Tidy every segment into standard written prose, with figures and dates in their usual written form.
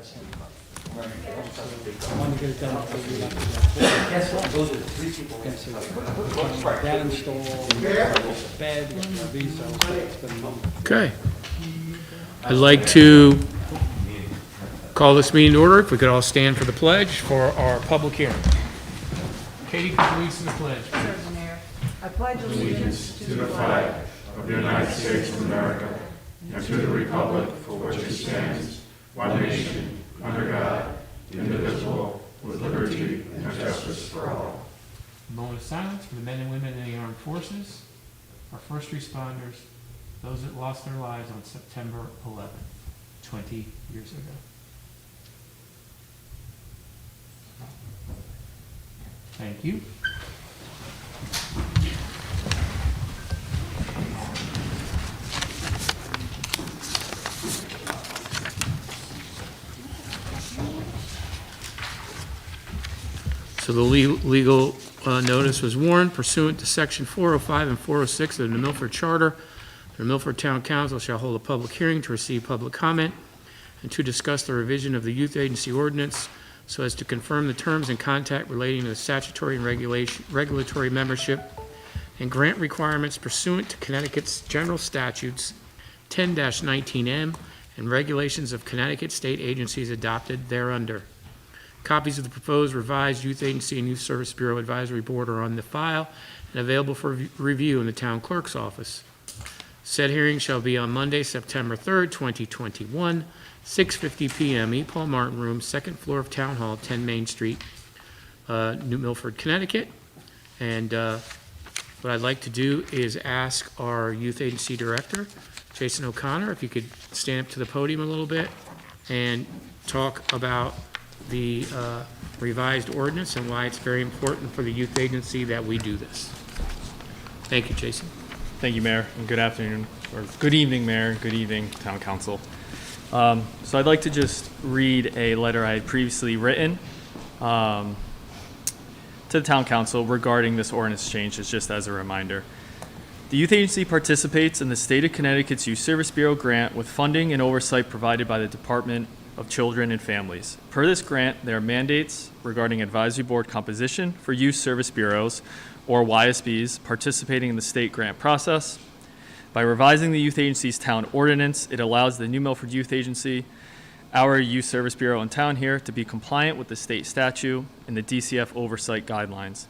I want to get it done before we left. Guess what? Those are the three people. That installed, bed, these, Okay. I'd like to call this meeting to order. If we could all stand for the pledge for our public hearing. Katie, could you lead us in the pledge? Certainly, Mayor. I pledge allegiance To the flag of the United States of America and to the republic for which it stands, one nation, under God, indivisible, with liberty and justice for all. A moment of silence for the men and women in the armed forces, our first responders, those that lost their lives on September 11, 20 years ago. Thank you. So the legal notice was warned pursuant to Section 405 and 406 of the Milford Charter. The Milford Town Council shall hold a public hearing to receive public comment and to discuss the revision of the Youth Agency Ordinance so as to confirm the terms and contact relating to the statutory and regulatory membership and grant requirements pursuant to Connecticut's General Statutes 10-19M and regulations of Connecticut state agencies adopted thereunder. Copies of the proposed revised Youth Agency and Youth Service Bureau Advisory Board are on the file and available for review in the town clerk's office. Said hearing shall be on Monday, September 3rd, 2021, 6:50 p.m. E. Paul Martin Room, second floor of Town Hall, 10 Main Street, New Milford, Connecticut. And what I'd like to do is ask our Youth Agency Director, Jason O'Connor, if you could stand up to the podium a little bit and talk about the revised ordinance and why it's very important for the youth agency that we do this. Thank you, Jason. Thank you, Mayor, and good afternoon, or good evening, Mayor, good evening, Town Council. So I'd like to just read a letter I had previously written to the Town Council regarding this ordinance change, just as a reminder. The Youth Agency participates in the State of Connecticut's Youth Service Bureau grant with funding and oversight provided by the Department of Children and Families. Per this grant, there are mandates regarding advisory board composition for youth service bureaus, or YSBs, participating in the state grant process. By revising the Youth Agency's town ordinance, it allows the New Milford Youth Agency, our youth service bureau in town here, to be compliant with the state statute and the DCF oversight guidelines.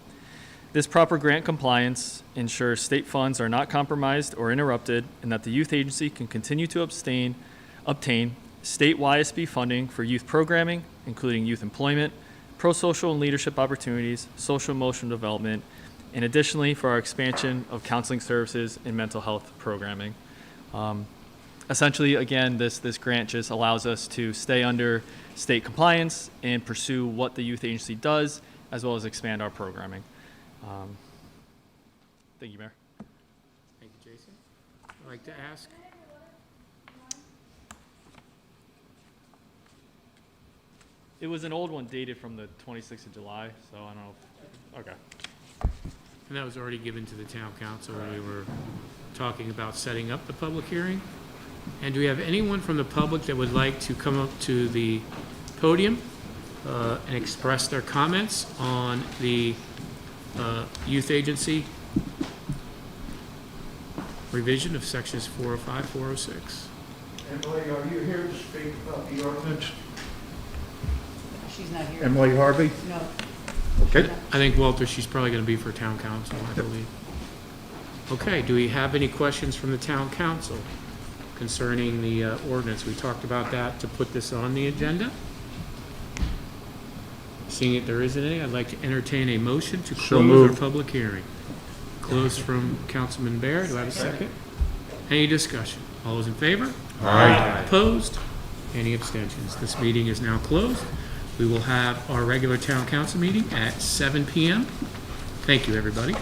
This proper grant compliance ensures state funds are not compromised or interrupted, and that the youth agency can continue to obtain state YSB funding for youth programming, including youth employment, pro-social and leadership opportunities, social emotional development, and additionally for our expansion of counseling services and mental health programming. Essentially, again, this grant just allows us to stay under state compliance and pursue what the youth agency does, as well as expand our programming. Thank you, Mayor. Thank you, Jason. I'd like to ask. It was an old one dated from the 26th of July, so I don't know if, okay. And that was already given to the town council when we were talking about setting up the public hearing. And do we have anyone from the public that would like to come up to the podium and express their comments on the youth agency revision of sections 405, 406? Emily, are you here to speak about the ordinance? She's not here. Emily Harvey? No. Okay. I think, Walter, she's probably going to be for town council, I believe. Okay, do we have any questions from the town council concerning the ordinance? We talked about that to put this on the agenda. Seeing if there isn't any, I'd like to entertain a motion to close our public hearing. Close from Councilman Bear. Do I have a second? Any discussion? All those in favor? Aye. Opposed? Any abstentions? This meeting is now closed. We will have our regular town council meeting at 7 p.m. Thank you, everybody.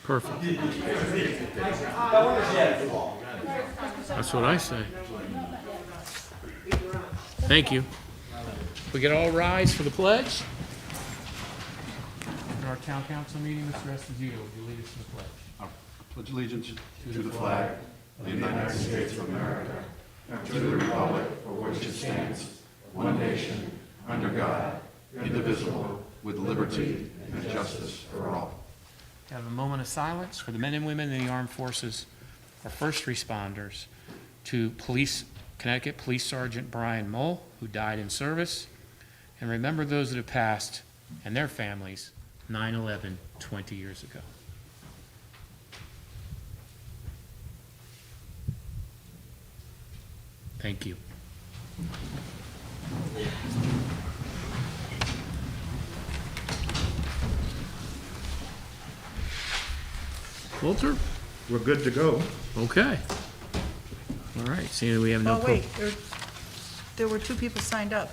Perfect. That's what I say. Thank you. We can all rise for the pledge. At our town council meeting, Mr. Esposito, would you lead us in the pledge? I pledge allegiance to the flag of the United States of America and to the republic for which it stands, one nation, under God, indivisible, with liberty and justice for all. Have a moment of silence for the men and women in the armed forces, our first responders, to Connecticut Police Sergeant Brian Mole, who died in service, and remember those that have passed and their families 9/11 20 years ago. Thank you. Walter? We're good to go. Okay. All right, seeing that we have no... Oh, wait, there were two people signed up,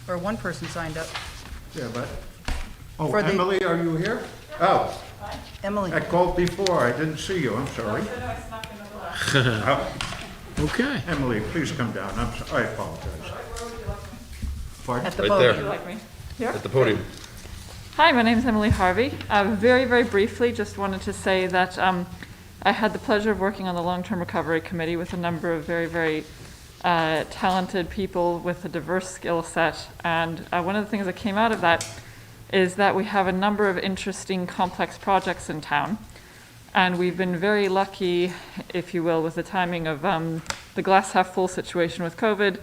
or one person signed up. Yeah, but, oh, For the- Emily, are you here? Oh, Emily, I called before, I didn't see you, I'm sorry. Okay. Emily, please come down, I apologize. Pardon? at the Right podium. there. Like me? Here? At the podium. Hi, my name is Emily Harvey. Very, very briefly, just wanted to say that I had the pleasure of working on the Long-Term Recovery Committee with a number of very, very talented people with a diverse skill set. And one of the things that came out of that is that we have a number of interesting, complex projects in town. And we've been very lucky, if you will, with the timing of the glass half full situation with COVID.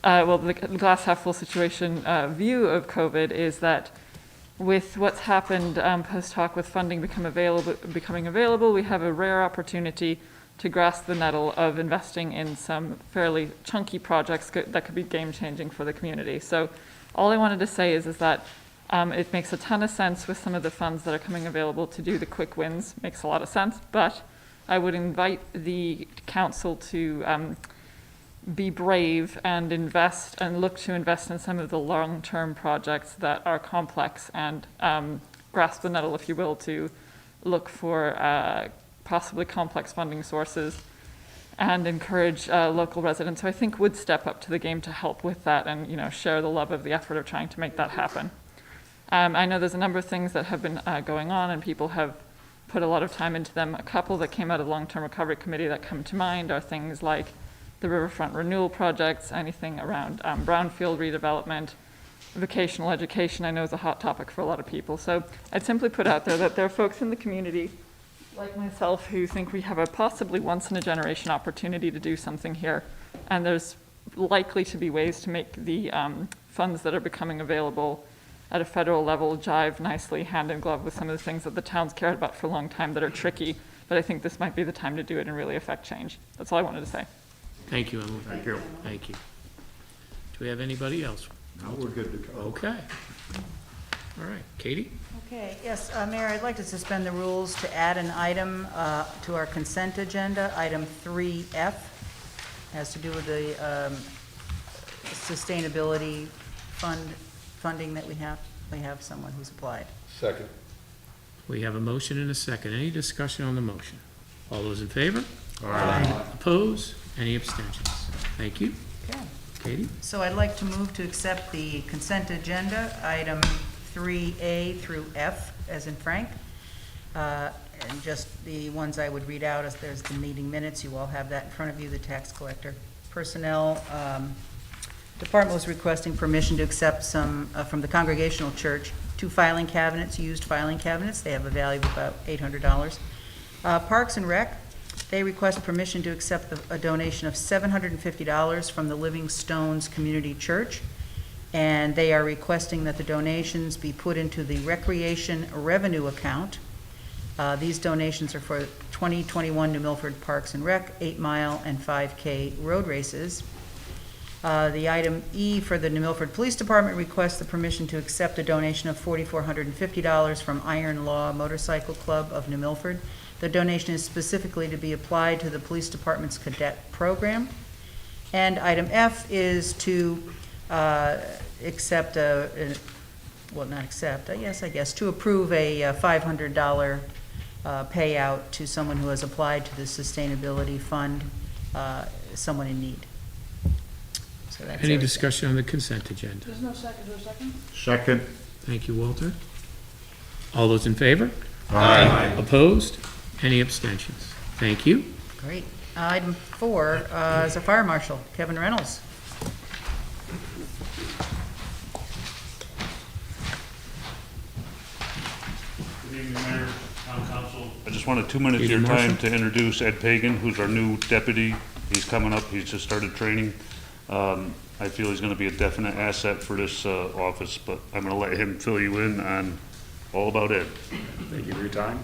The glass half full situation view of COVID is that with what's happened post hoc with funding becoming available, we have a rare opportunity to grasp the nettle of investing in some fairly chunky projects that could be game changing for the community. So all I wanted to say is that it makes a ton of sense with some of the funds that are coming available to do the quick wins. Makes a lot of sense, but I would invite the council to be brave and invest and look to invest in some of the long-term projects that are complex and grasp the nettle, if you will, to look for possibly complex funding sources and encourage local residents who I think would step up to the game to help with that and, you know, share the love of the effort of trying to make that happen. I know there's a number of things that have been going on and people have put a lot of time into them. A couple that came out of the Long-Term Recovery Committee that come to mind are things like the riverfront renewal projects, anything around brownfield redevelopment, vocational education I know is a hot topic for a lot of people. So I'd simply put out there that there are folks in the community like myself who think we have a possibly once in a generation opportunity to do something here. And there's likely to be ways to make the funds that are becoming available at a federal level jive nicely hand in glove with some of the things that the town's cared about for a long time that are tricky. But I think this might be the time to do it and really affect change. That's all I wanted to say. Thank you, Emily. Thank you. Thank you. Do we have anybody else? Now we're good to go. Okay. All right, Katie? Okay, yes, Mayor, I'd like to suspend the rules to add an item to our consent agenda, item 3F, has to do with the sustainability funding that we have. We have someone who's applied. Second. We have a motion and a second. Any discussion on the motion? All those in favor? Aye. Oppose? Any abstentions? Thank you. Okay. Katie? So I'd like to move to accept the consent agenda, item 3A through F, as in Frank. And just the ones I would read out, as there's the meeting minutes, you all have that in front of you, the tax collector. Personnel department was requesting permission to accept some, from the Congregational Church, 2 filing cabinets, used filing cabinets. They have a value of about $800. Parks and Rec, they request permission to accept a donation of $750 from the Living Stones Community Church. And they are requesting that the donations be put into the Recreation Revenue Account. These donations are for 2021 New Milford Parks and Rec, 8-mile and 5K road races. The item E for the New Milford Police Department requests the permission to accept a donation of $4,450 from Iron Law Motorcycle Club of New Milford. The donation is specifically to be applied to the police department's cadet program. And item F is to accept to approve a $500 payout to someone who has applied to the Sustainability Fund, someone in need. So that's Any everything. discussion on the consent agenda? There's no second, is there a second? Second. Thank you, Walter. All those in favor? Aye. Opposed? Any abstentions? Thank you. Great. Item 4 is a fire marshal, Kevin Reynolds. Good evening, Mayor, Town Council. I just wanted 2 minutes of your Evening, time Marshall. to introduce Ed Pagan, who's our new deputy. He's coming up, he's just started training. I feel he's gonna be a definite asset for this office, but I'm gonna let him fill you in on all about Ed. Thank you for your time.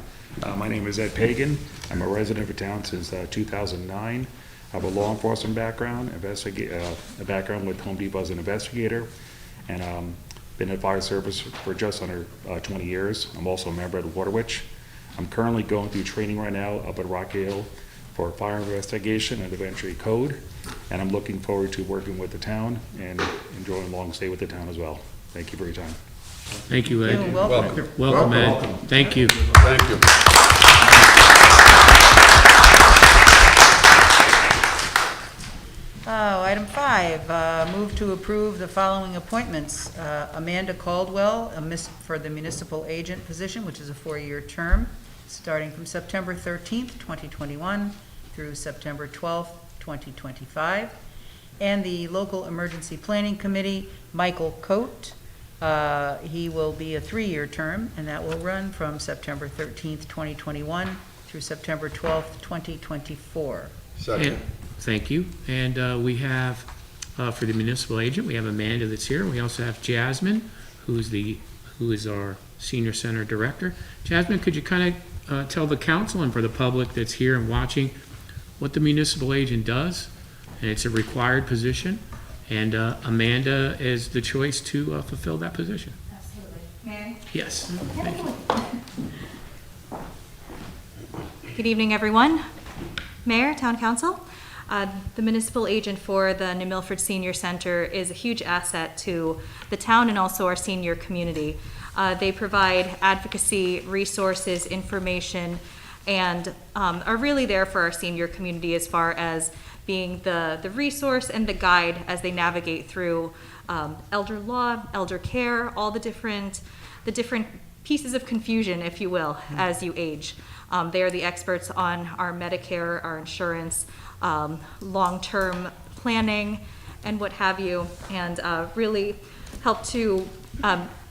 My name is Ed Pagan. I'm a resident of town since 2009. I have a law enforcement background, a background with Home Depot as an investigator, and been in fire service for just under 20 years. I'm also a member at Waterwitch. I'm currently going through training right now up at Rock Hill for fire investigation and eventually code, and I'm looking forward to working with the town and enjoying a long stay with the town as well. Thank you for your time. Thank you, Ed. You're welcome. Welcome, Ed. Thank you. Thank you. Item 5, move to approve the following appointments. Amanda Caldwell, for the municipal agent position, which is a 4-year term, starting from September 13th, 2021 through September 12th, 2025. And the local emergency planning committee, Michael Coate. He will be a 3-year term, and that will run from September 13th, 2021 through September 12th, 2024. Second. Thank you. And we have, for the municipal agent, we have Amanda that's here. We also have Jasmine, who is our senior center director. Jasmine, could you kind of tell the council and for the public that's here and watching what the municipal agent does? And it's a required position, and Amanda is the choice to fulfill that position. Absolutely. Mary? Yes. Thank you. Good evening, everyone. Mayor, Town Council. The municipal agent for the New Milford Senior Center is a huge asset to the town and also our senior community. They provide advocacy, resources, information, and are really there for our senior community as far as being the resource and the guide as they navigate through elder law, elder care, all the different pieces of confusion, if you will, as you age. They are the experts on our Medicare, our insurance, long-term planning, and what have you, and really help to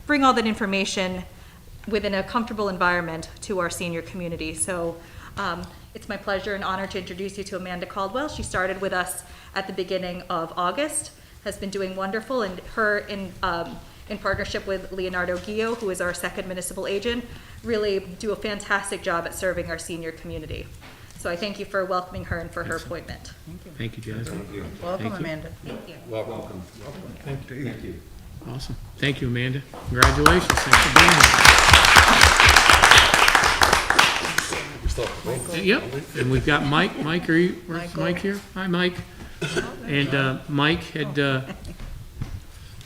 bring all that information within a comfortable environment to our senior community. So it's my pleasure and honor to introduce you to Amanda Caldwell. She started with us at the beginning of August, has been doing wonderful, and her in partnership with Leonardo Guio, who is our second municipal agent, really do a fantastic job at serving our senior community. So I thank you for welcoming her and for her appointment. Thank you, Jasmine. Welcome, Thank you. Amanda. Thank you. Welcome. Thank you. Awesome. Thank you, Amanda. Congratulations. Thanks for being here. Yep, and we've got Mike. Mike, are you, where's Michael. Mike here? Hi, Mike. And Mike had,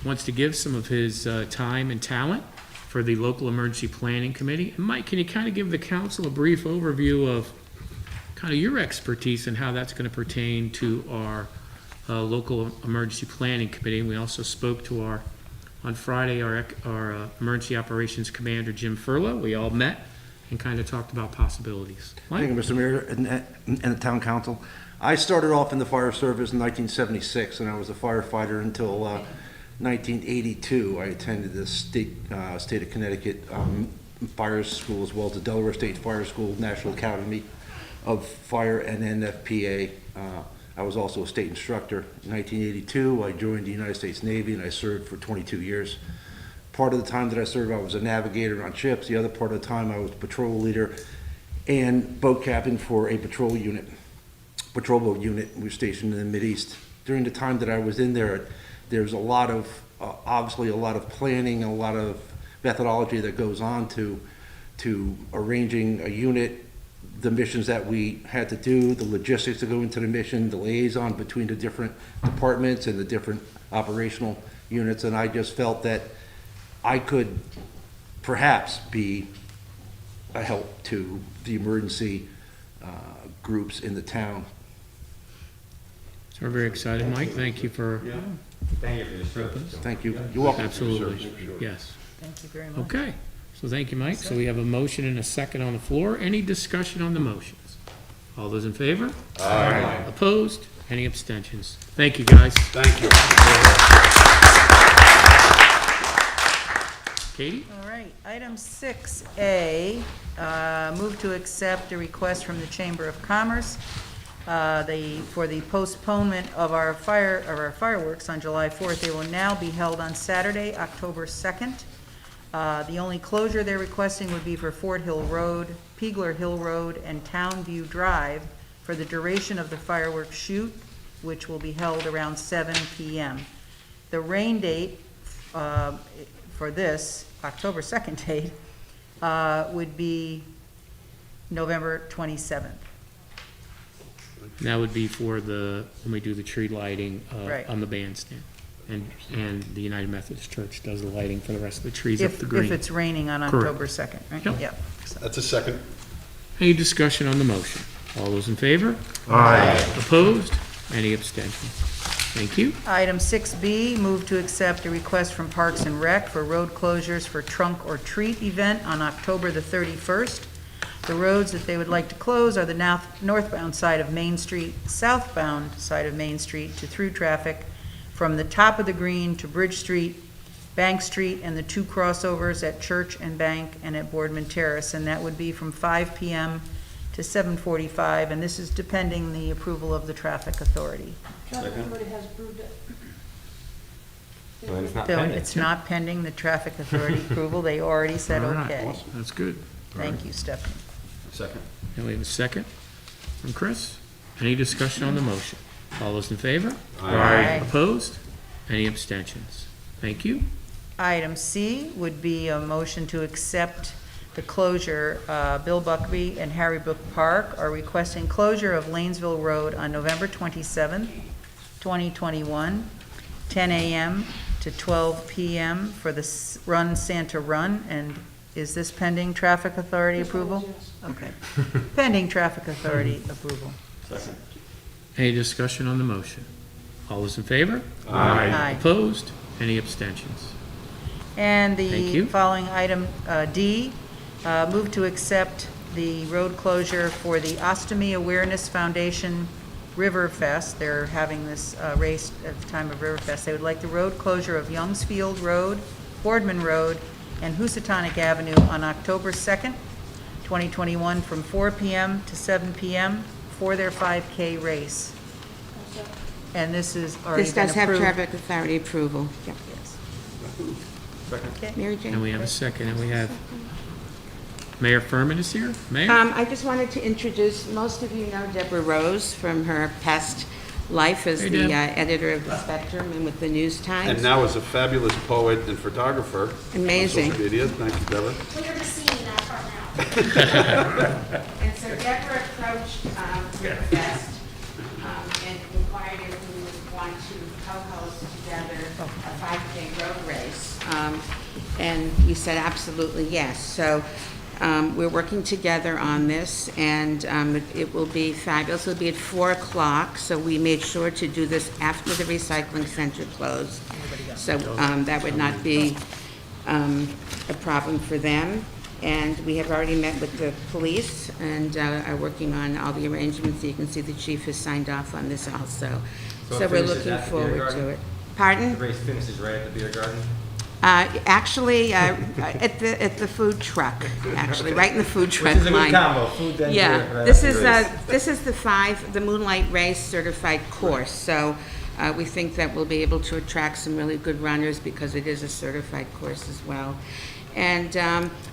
wants to give some of his time and talent for the local emergency planning committee. And Mike, can you kind of give the council a brief overview of kind of your expertise and how that's going to pertain to our local emergency planning committee? And we also spoke to on Friday, our emergency operations commander, Jim Furlow. We all met and kind of talked about possibilities. Thank you, Mike? Mr. Mayor and the Town Council. I started off in the fire service in 1976, and I was a firefighter until 1982. I attended the state of Connecticut fire school, as well as the Delaware State Fire School, National Academy of Fire, and NFPA. I was also a state instructor. In 1982, I joined the United States Navy, and I served for 22 years. Part of the time that I served, I was a navigator on ships. The other part of the time, I was patrol leader and boat captain for a patrol boat unit. We were stationed in the Mideast. During the time that I was in there, there's a lot of, obviously a lot of planning, a lot of methodology that goes on to arranging a unit, the missions that we had to do, the logistics that go into the mission, the liaison between the different departments and the different operational units. And I just felt that I could perhaps be a help to the emergency groups in the town. So we're very excited, Mike. Thank you for, Thank you for your service. Thank you. You're welcome. absolutely, yes. Thank you very much. Okay, so thank you, Mike. So we have a motion and a second on the floor. Any discussion on the motions? All those in favor? Aye. Opposed? Any abstentions? Thank you, guys. Thank you. Katie? All right, item 6A, move to accept a request from the Chamber of Commerce for the postponement of our fireworks on July 4th. They will now be held on Saturday, October 2nd. The only closure they're requesting would be for Fort Hill Road, Peegler Hill Road, and Town View Drive for the duration of the fireworks shoot, which will be held around 7 p.m. The rain date for this, October 2nd date, would be November 27th. And that would be for when we do the tree lighting Right. on the bandstand. And the United Methodist Church does the lighting for the rest of the trees up the green. If it's raining on Correct. October 2nd, right? Yep. Yep. That's a second. Any discussion on the motion? All those in favor? Aye. Opposed? Any abstentions? Thank you. Item 6B, move to accept a request from Parks and Rec for road closures for Trunk or Treat event on October the 31st. The roads that they would like to close are the northbound side of Main Street, southbound side of Main Street to through traffic from the top of the green to Bridge Street, Bank Street, and the two crossovers at Church and Bank and at Boardman Terrace. And that would be from 5 p.m. to 7:45, and this is depending the approval of the traffic authority. Well, it's not So pending. it's not pending the traffic authority approval, they already said All right. okay. That's good. Thank you, Stephanie. Second. And we have a second from Chris. Any discussion on the motion? All those in favor? Aye. Opposed? Any abstentions? Thank you. Item C would be a motion to accept the closure. Bill Buckby and Harry Brook Park are requesting closure of Lanesville Road on November 27th, 2021, 10 a.m. to 12 p.m. for the Run Santa Run. And is this pending traffic authority approval? Okay. Pending traffic authority approval. Second. Any discussion on the motion? All those in favor? Aye. Opposed? Any abstentions? And Thank the you. following item, D, move to accept the road closure for the Ostomy Awareness Foundation Riverfest. They're having this race at the time of Riverfest. They would like the road closure of Youngsfield Road, Boardman Road, and Housatonic Avenue on October 2nd, 2021, from 4 p.m. to 7 p.m. for their 5K race. And this is already This been does have approved. traffic authority approval. Yep. Yes. Second. Okay. Mary And Jane? we have a second, and we have Mayor Furman is here. Mayor? I just wanted to introduce, most of you know Deborah Rose from her past life as Hey, the Deb. editor of the Spectrum and with the News Times. And now is a fabulous poet and photographer. Amazing. On social media. Thank you, Deborah. We're just seeing that part now. And so Deborah approached Riverfest and inquired if we would want to co-host together a 5K road race. And we said absolutely yes. So we're working together on this, and it will be fabulous. It'll be at 4 o'clock, so we made sure to do this after the recycling center closed. So that would not be a problem for them. And we have already met with the police and are working on all the arrangements. You can see the chief has signed off on this also. So So it we're finishes looking at the beer forward garden? to it. The Pardon? race finishes right at the beer garden? Actually, at the food truck, actually, right in the food truck Which is a good line. combo, food then beer. Yeah, right this after is the race. the Moonlight Race certified course. So we think that we'll be able to attract some really good runners because it is a certified course as well. And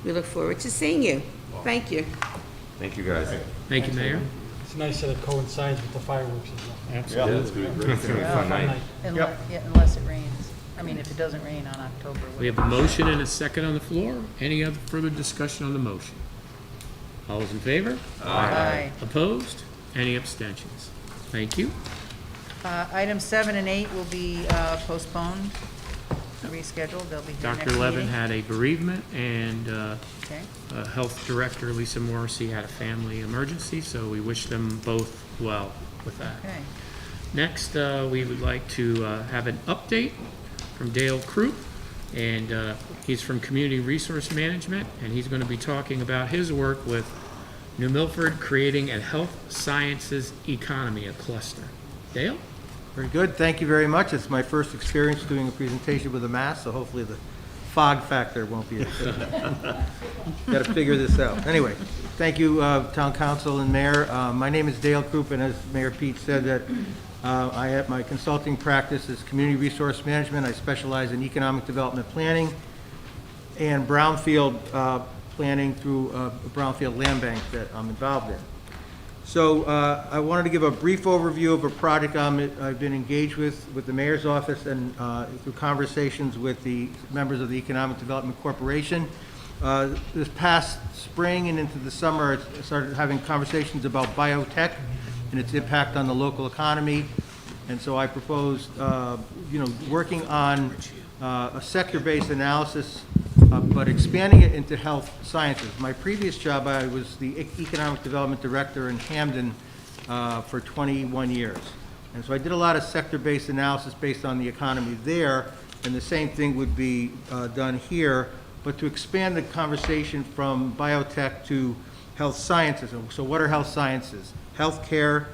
we look forward to seeing you. Thank you. Thank you, guys. Thank you, Mayor. It's nice that it coincides with the fireworks as well. Yeah, Absolutely. that's going to be great. It's gonna be a fun night. Unless it rains. I mean, if it doesn't rain on October. We have a motion and a second on the floor. Any other further discussion on the motion? All those in favor? Aye. Opposed? Any abstentions? Thank you. Item 7 and 8 will be postponed. rescheduled, they'll be here next Dr. Levin meeting. had a bereavement, and Okay. Health Director Lisa Morrissey had a family emergency, so we wish them both well with that. Okay. Next, we would like to have an update from Dale Kroop, and he's from Community Resource Management, and he's going to be talking about his work with New Milford creating a health sciences economy, a cluster. Dale? Very good. Thank you very much. It's my first experience doing a presentation with a mask, so hopefully the fog factor won't be a got to figure this out. Anyway, thank you, Town Council and Mayor. My name is Dale Kroop, and as Mayor Pete said, that I have my consulting practice is Community Resource Management. I specialize in economic development planning and brownfield planning through a brownfield land bank that I'm involved in. So I wanted to give a brief overview of a project I've been engaged with the Mayor's office and through conversations with the members of the Economic Development Corporation. This past spring and into the summer, I started having conversations about biotech and its impact on the local economy. And so I proposed, working on a sector-based analysis, but expanding it into health sciences. My previous job, I was the Economic Development Director in Hamden for 21 years. And so I did a lot of sector-based analysis based on the economy there, and the same thing would be done here, but to expand the conversation from biotech to health sciences. So what are health sciences? Healthcare,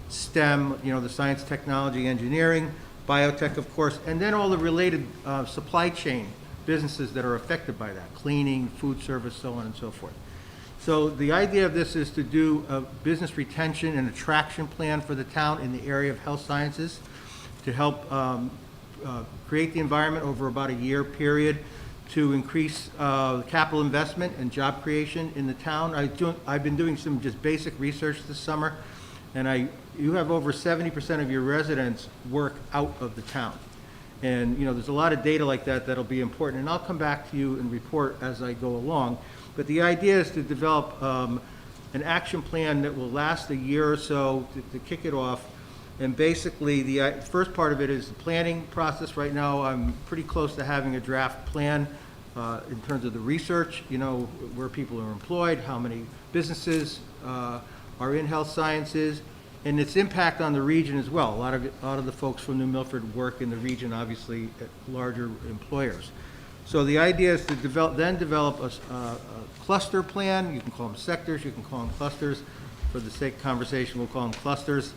STEM, the science, technology, engineering, biotech, of course, and then all the related supply chain businesses that are affected by that, cleaning, food service, so on and so forth. So the idea of this is to do a business retention and attraction plan for the town in the area of health sciences to help create the environment over about a year period to increase capital investment and job creation in the town. I've been doing some just basic research this summer, and you have over 70% of your residents work out of the town. And there's a lot of data like that that'll be important, and I'll come back to you and report as I go along. But the idea is to develop an action plan that will last a year or so to kick it off. And basically, the first part of it is the planning process. Right now, I'm pretty close to having a draft plan in terms of the research, where people are employed, how many businesses are in health sciences, and its impact on the region as well. A lot of the folks from New Milford work in the region, obviously, at larger employers. So the idea is to develop a cluster plan. You can call them sectors, you can call them clusters. For the sake of conversation, we'll call them clusters.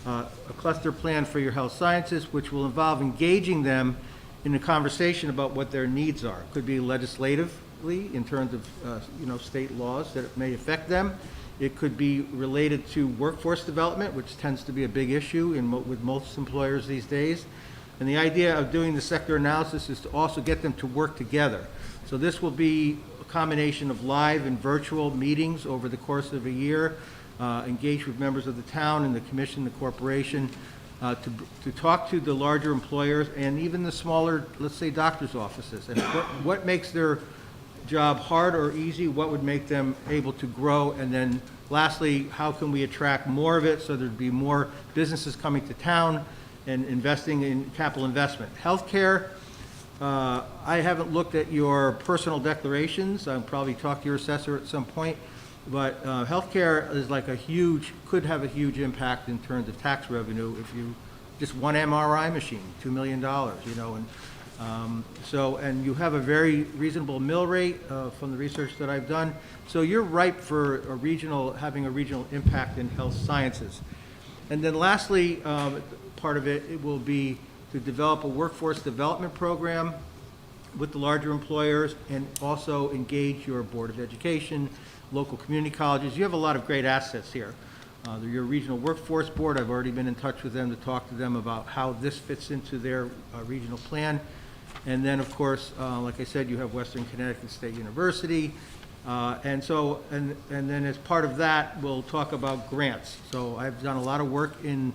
A cluster plan for your health sciences, which will involve engaging them in a conversation about what their needs are. It could be legislatively in terms of state laws that may affect them. It could be related to workforce development, which tends to be a big issue with most employers these days. And the idea of doing the sector analysis is to also get them to work together. So this will be a combination of live and virtual meetings over the course of a year, engage with members of the town and the commission, the corporation, to talk to the larger employers and even the smaller, let's say, doctor's offices. And what makes their job hard or easy, what would make them able to grow, and then lastly, how can we attract more of it so there'd be more businesses coming to town and investing in capital investment. Healthcare, I haven't looked at your personal declarations. I'll probably talk to your assessor at some point, but healthcare is like could have a huge impact in terms of tax revenue if you, just one MRI machine, $2 million, and you have a very reasonable mill rate from the research that I've done. So you're ripe for having a regional impact in health sciences. And then lastly, part of it will be to develop a workforce development program with the larger employers and also engage your Board of Education, local community colleges. You have a lot of great assets here. Your regional workforce board, I've already been in touch with them to talk to them about how this fits into their regional plan. And then, of course, like I said, you have Western Connecticut State University. And then as part of that, we'll talk about grants. So I've done a lot of work in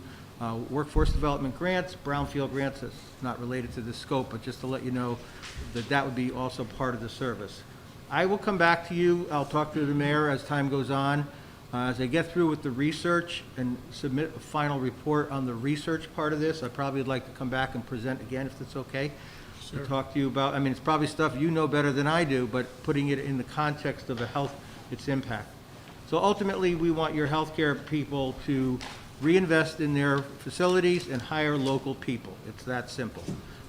workforce development grants, brownfield grants. That's not related to this scope, but just to let you know that would be also part of the service. I will come back to you. I'll talk to the mayor as time goes on. As I get through with the research and submit a final report on the research part of this, I probably would like to come back and present again if that's okay. to talk to you about. I mean, it's probably stuff you know better than I do, but putting it in the context of the health, its impact. So ultimately, we want your healthcare people to reinvest in their facilities and hire local people. It's that simple.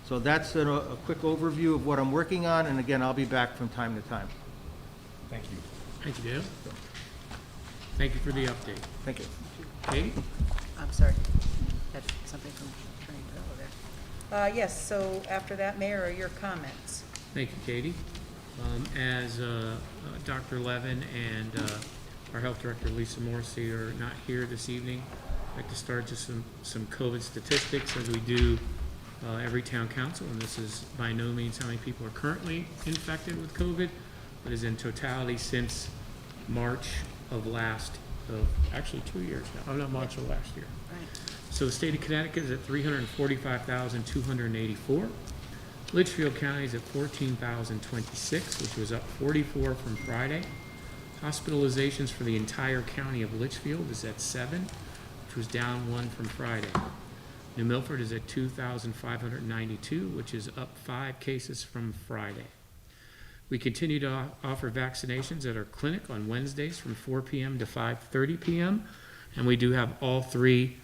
So that's a quick overview of what I'm working on, and again, I'll be back from time to time. Thank you. Thank you, Dale. Thank you for the update. Thank you. Katie? I'm sorry. Had something from Attorney Pello there. Yes, so after that, Mayor, are your comments? Thank you, Katie. As Dr. Levin and our Health Director, Lisa Morrissey, are not here this evening, I'd like to start just some COVID statistics as we do every town council, and this is by no means how many people are currently infected with COVID, but is in totality since March of actually 2 years now. Oh, not March of last year. Right. So the state of Connecticut is at 345,284. Litchfield County is at 14,026, which was up 44 from Friday. Hospitalizations for the entire county of Litchfield is at 7, which was down 1 from Friday. New Milford is at 2,592, which is up 5 cases from Friday. We continue to offer vaccinations at our clinic on Wednesdays from 4 p.m. to 5:30 p.m. And we do have all 3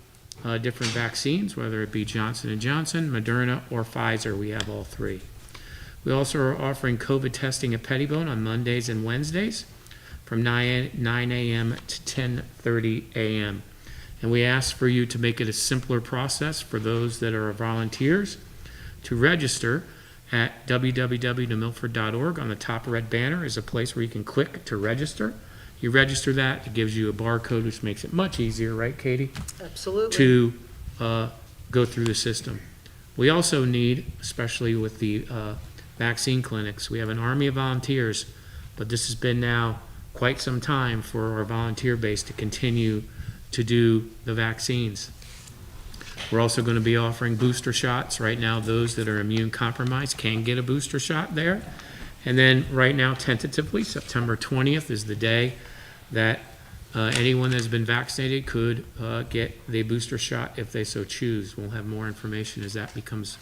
different vaccines, whether it be Johnson & Johnson, Moderna, or Pfizer. We have all 3. We also are offering COVID testing at Pettibone on Mondays and Wednesdays from 9 a.m. to 10:30 a.m. And we ask for you to make it a simpler process for those that are volunteers to register at www.milford.org. On the top red banner is a place where you can click to register. You register that, it gives you a barcode, which makes it much easier, right, Katie? Absolutely. To go through the system. We also need, especially with the vaccine clinics, we have an army of volunteers, but this has been now quite some time for our volunteer base to continue to do the vaccines. We're also going to be offering booster shots. Right now, those that are immune compromised can get a booster shot there. And then right now, tentatively, September 20th is the day that anyone that's been vaccinated could get the booster shot if they so choose. We'll have more information as that becomes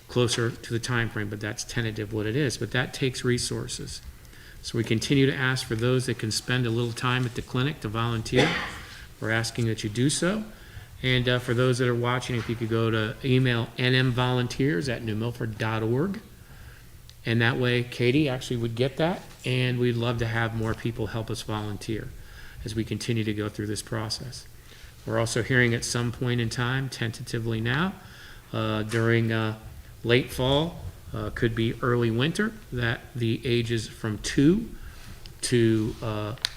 closer to the time frame, but that's tentative what it is. But that takes resources. So we continue to ask for those that can spend a little time at the clinic to volunteer. We're asking that you do so. And for those that are watching, if you could go to email nmvolunteers@newmilford.org. And that way, Katie actually would get that, and we'd love to have more people help us volunteer as we continue to go through this process. We're also hearing at some point in time, tentatively now, during late fall, could be early winter, that the ages from 2 to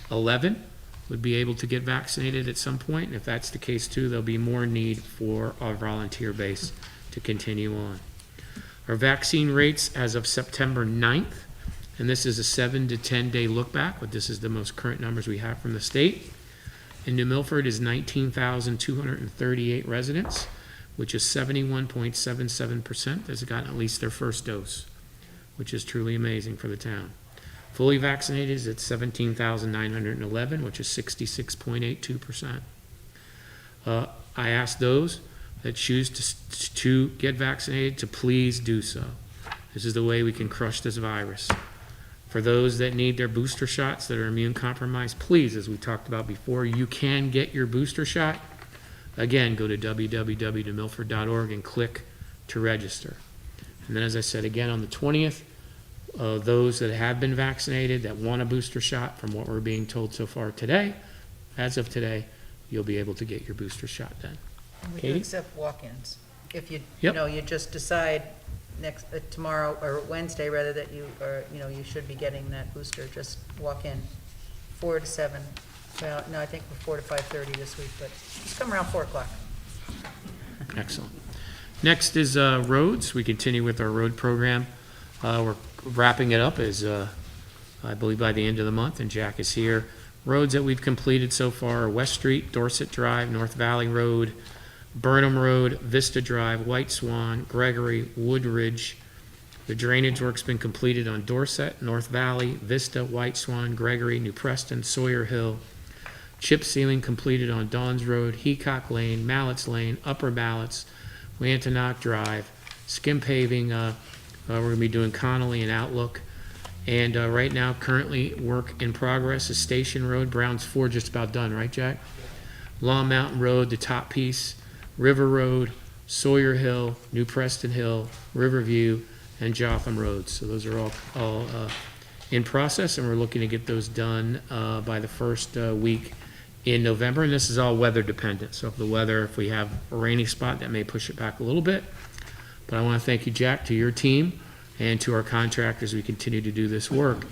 11 would be able to get vaccinated at some point. And if that's the case too, there'll be more need for our volunteer base to continue on. Our vaccine rates as of September 9th, and this is a 7 to 10 day look back, but this is the most current numbers we have from the state. In New Milford is 19,238 residents, which is 71.77% that's gotten at least their first dose, which is truly amazing for the town. Fully vaccinated is at 17,911, which is 66.82%. I ask those that choose to get vaccinated to please do so. This is the way we can crush this virus. For those that need their booster shots that are immune compromised, please, as we talked about before, you can get your booster shot. Again, go to www.milford.org and click to register. And then, as I said again, on the 20th, those that have been vaccinated that want a booster shot, from what we're being told so far today, as of today, you'll be able to get your booster shot then. And we do Katie? accept walk-ins. If you, Yep. you just decide tomorrow or Wednesday rather that you should be getting that booster, just walk in 4 to 7. Well, no, I think we're 4 to 5:30 this week, but just come around 4 o'clock. Excellent. Next is roads. We continue with our road program. We're wrapping it up as I believe by the end of the month, and Jack is here. Roads that we've completed so far are West Street, Dorset Drive, North Valley Road, Burnham Road, Vista Drive, White Swan, Gregory, Woodridge. The drainage work's been completed on Dorset, North Valley, Vista, White Swan, Gregory, New Preston, Sawyer Hill. Chip sealing completed on Dawns Road, Heacock Lane, Mallets Lane, Upper Mallets, Wantonock Drive, skim paving, we're gonna be doing Connolly and Outlook. And right now, currently, work in progress is Station Road, Browns Ford, just about done, right, Jack? Long Mountain Road, the top piece, River Road, Sawyer Hill, New Preston Hill, Riverview, and Jotham Roads. So those are all in process, and we're looking to get those done by the first week in November. And this is all weather dependent. So if we have a rainy spot, that may push it back a little bit. But I want to thank you, Jack, to your team, and to our contractors. We continue to do this work.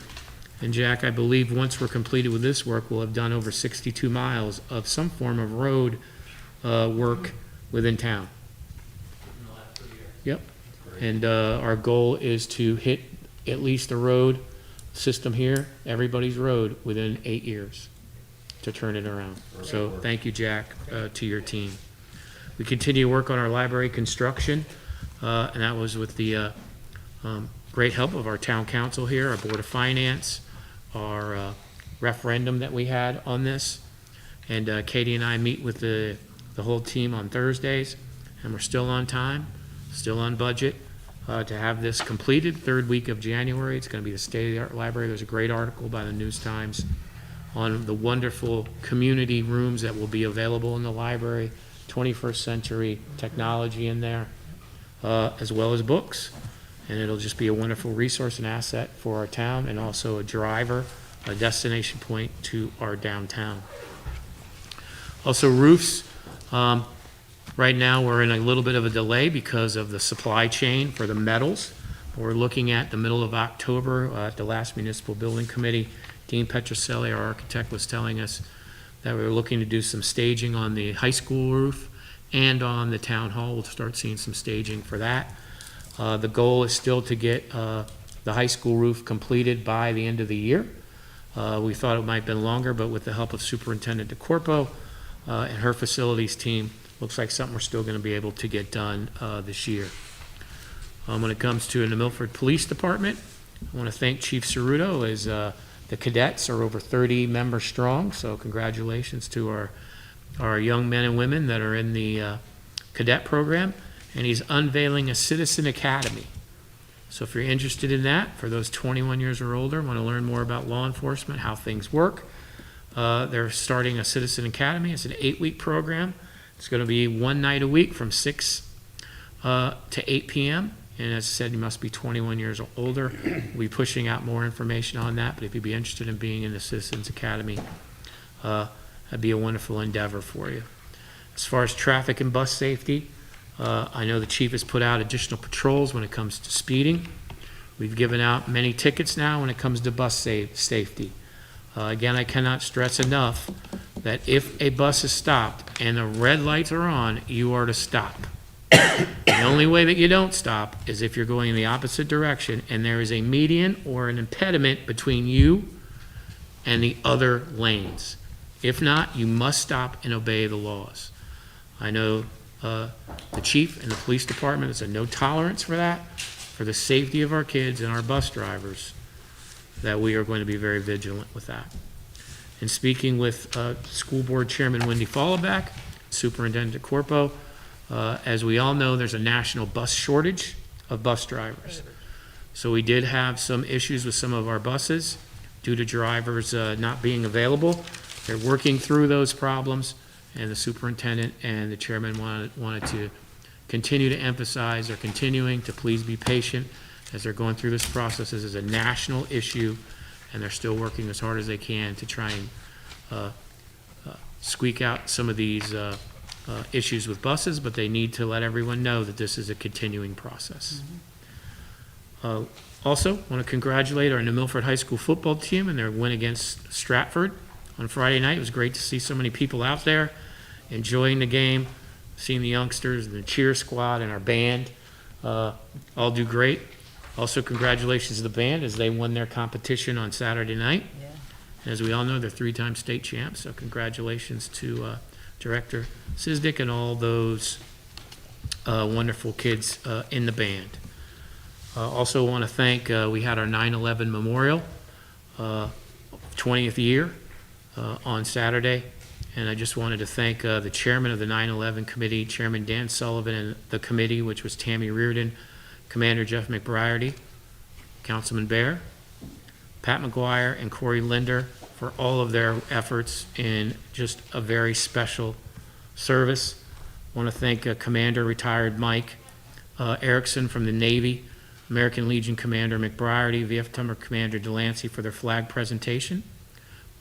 And Jack, I believe once we're completed with this work, we'll have done over 62 miles of some form of road work within town. Yep. And our goal is to hit at least the road system here, everybody's road, within 8 years to turn it around. So thank you, Jack, to your team. We continue to work on our library construction, and that was with the great help of our town council here, our Board of Finance, our referendum that we had on this. And Katie and I meet with the whole team on Thursdays, and we're still on time, still on budget to have this completed, third week of January. It's going to be the state-of-the-art library. There's a great article by the News Times on the wonderful community rooms that will be available in the library, 21st century technology in there, as well as books. And it'll just be a wonderful resource and asset for our town, and also a driver, a destination point to our downtown. Also roofs. Right now, we're in a little bit of a delay because of the supply chain for the metals. We're looking at the middle of October at the last municipal building committee. Dean Petroselli, our architect, was telling us that we were looking to do some staging on the high school roof and on the town hall. We'll start seeing some staging for that. The goal is still to get the high school roof completed by the end of the year. We thought it might have been longer, but with the help of Superintendent DeCorpo and her facilities team, looks like something we're still going to be able to get done this year. When it comes to the Milford Police Department, I want to thank Chief Ceruto, as the cadets are over 30 members strong, so congratulations to our young men and women that are in the cadet program. And he's unveiling a Citizen Academy. So if you're interested in that, for those 21 years or older, want to learn more about law enforcement, how things work, they're starting a Citizen Academy. It's an 8-week program. It's going to be one night a week from 6 to 8 p.m. And as I said, you must be 21 years or older. We'll be pushing out more information on that, but if you'd be interested in being in the Citizens Academy, that'd be a wonderful endeavor for you. As far as traffic and bus safety, I know the chief has put out additional patrols when it comes to speeding. We've given out many tickets now when it comes to bus safety. Again, I cannot stress enough that if a bus is stopped and the red lights are on, you are to stop. The only way that you don't stop is if you're going in the opposite direction and there is a median or an impediment between you and the other lanes. If not, you must stop and obey the laws. I know the chief and the police department is a no tolerance for that, for the safety of our kids and our bus drivers, that we are going to be very vigilant with that. And speaking with School Board Chairman Wendy Fallback, Superintendent Corpo, as we all know, there's a national bus shortage of bus drivers. So we did have some issues with some of our buses due to drivers not being available. They're working through those problems, and the superintendent and the chairman wanted to continue to emphasize, they're continuing to please be patient as they're going through this process. This is a national issue, and they're still working as hard as they can to try and squeak out some of these issues with buses, but they need to let everyone know that this is a continuing process. Also, want to congratulate our New Milford High School football team and their win against Stratford on Friday night. It was great to see so many people out there enjoying the game, seeing the youngsters and the cheer squad and our band all do great. Also, congratulations to the band as they won their competition on Saturday night. Yeah. And as we all know, they're 3-time state champs, so congratulations to Director Sizdick and all those wonderful kids in the band. Also want to thank, we had our 9/11 memorial, 20th year on Saturday, And I just wanted to thank the chairman of the 9/11 committee, Chairman Dan Sullivan, and the committee, which was Tammy Reardon, Commander Jeff McBriarty, Councilman Bear, Pat McGuire, and Corey Linder for all of their efforts in just a very special service. I want to thank Commander retired Mike Erickson from the Navy, American Legion Commander McBriarty, VFW Commander Delancey for their flag presentation.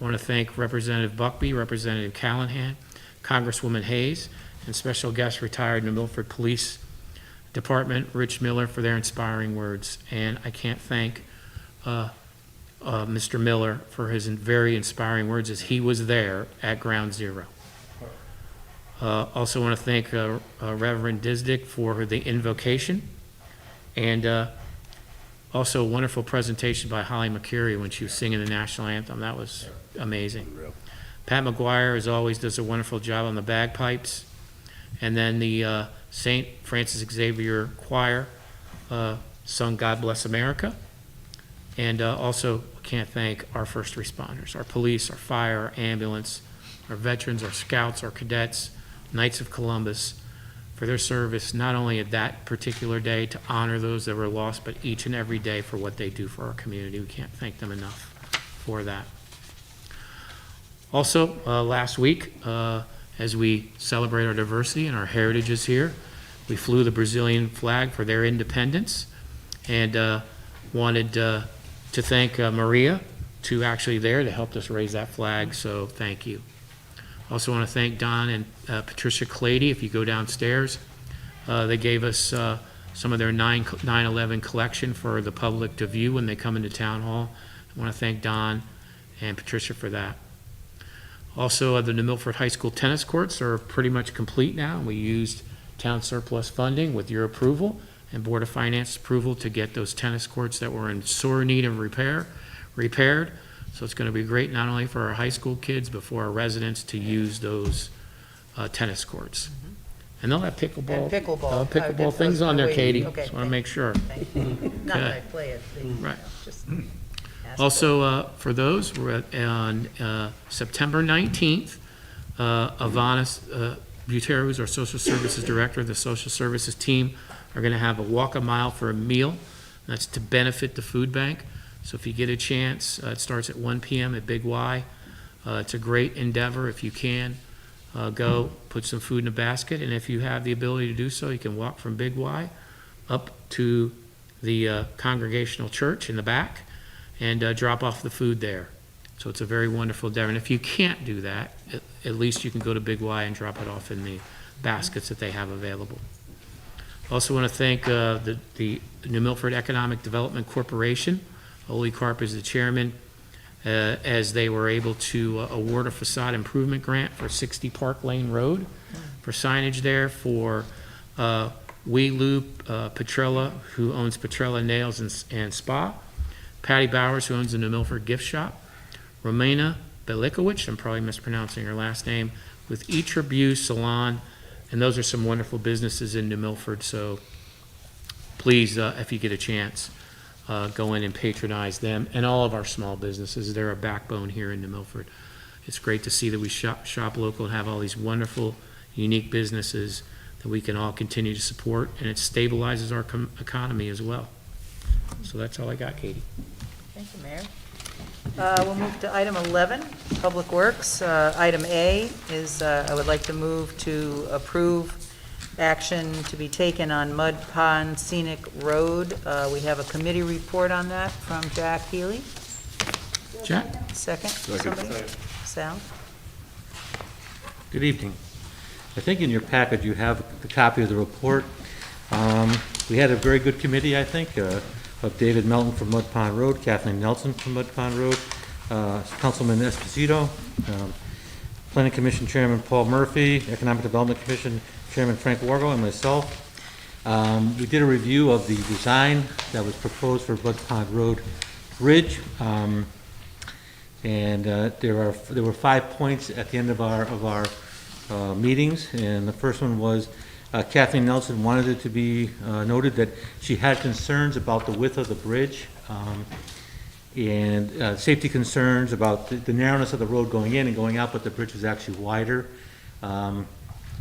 I want to thank Representative Buckby, Representative Callahan, Congresswoman Hayes, and special guest retired New Milford Police Department, Rich Miller, for their inspiring words. And I can't thank Mr. Miller for his very inspiring words as he was there at Ground Zero. Also want to thank Reverend Disdick for the invocation, and also a wonderful presentation by Holly McCurry when she was singing the national anthem. That was amazing. Pat McGuire, as always, does a wonderful job on the bagpipes. And then the St. Francis Xavier Choir sung God Bless America. And also can't thank our first responders, our police, our fire, our ambulance, our veterans, our scouts, our cadets, Knights of Columbus, for their service, not only at that particular day to honor those that were lost, but each and every day for what they do for our community. We can't thank them enough for that. Also, last week, as we celebrate our diversity and our heritages here, we flew the Brazilian flag for their independence, and wanted to thank Maria, to actually there to help us raise that flag, so thank you. Also want to thank Don and Patricia Clady. If you go downstairs, they gave us some of their 9/11 collection for the public to view when they come into Town Hall. I want to thank Don and Patricia for that. Also, the New Milford High School tennis courts are pretty much complete now. We used town surplus funding with your approval and Board of Finance approval to get those tennis courts that were in sore need of repaired. So it's going to be great not only for our high school kids, but for our residents to use those tennis courts. And they'll have pickleball. And pickleball. Pickleball things on there, Katie. Okay, Just want to make sure. Not that I play it. Right. Just ask. Also, for those, we're on September 19th, Ivana Butera, who's our social services director, the social services team, are going to have a walk a mile for a meal. That's to benefit the food bank. So if you get a chance, it starts at 1 p.m. at Big Y. It's a great endeavor. If you can, go put some food in a basket. And if you have the ability to do so, you can walk from Big Y up to the Congregational Church in the back and drop off the food there. So it's a very wonderful endeavor. And if you can't do that, at least you can go to Big Y and drop it off in the baskets that they have available. Also want to thank the New Milford Economic Development Corporation. Ole Karp is the chairman, as they were able to award a facade improvement grant for 60 Park Lane Road for signage there for Wee Lou Petrella, who owns Petrella Nails and Spa, Patty Bowers, who owns the New Milford Gift Shop, Romana Belikowicz, I'm probably mispronouncing her last name, with Etribute Salon, and those are some wonderful businesses in New Milford, so please, if you get a chance, go in and patronize them and all of our small businesses. They're a backbone here in New Milford. It's great to see that we shop local and have all these wonderful, unique businesses that we can all continue to support, and it stabilizes our economy as well. So that's all I got, Katie. Thank you, Mayor. We'll move to item 11, Public Works. Item A is, I would like to move to approve action to be taken on Mud Pond Scenic Road. We have a committee report on that from Jack Healy. Jack? Second? Somebody? Sal? Good evening. I think in your package you have the copy of the report. We had a very good committee, I think, of David Melton from Mud Pond Road, Kathleen Nelson from Mud Pond Road, Councilman Esposito, Planning Commission Chairman Paul Murphy, Economic Development Commission Chairman Frank Wargo, and myself. We did a review of the design that was proposed for Mud Pond Road Bridge. There were 5 points at the end of our meetings, and the first one was Kathleen Nelson wanted it to be noted that she had concerns about the width of the bridge, and safety concerns about the narrowness of the road going in and going out, but the bridge was actually wider.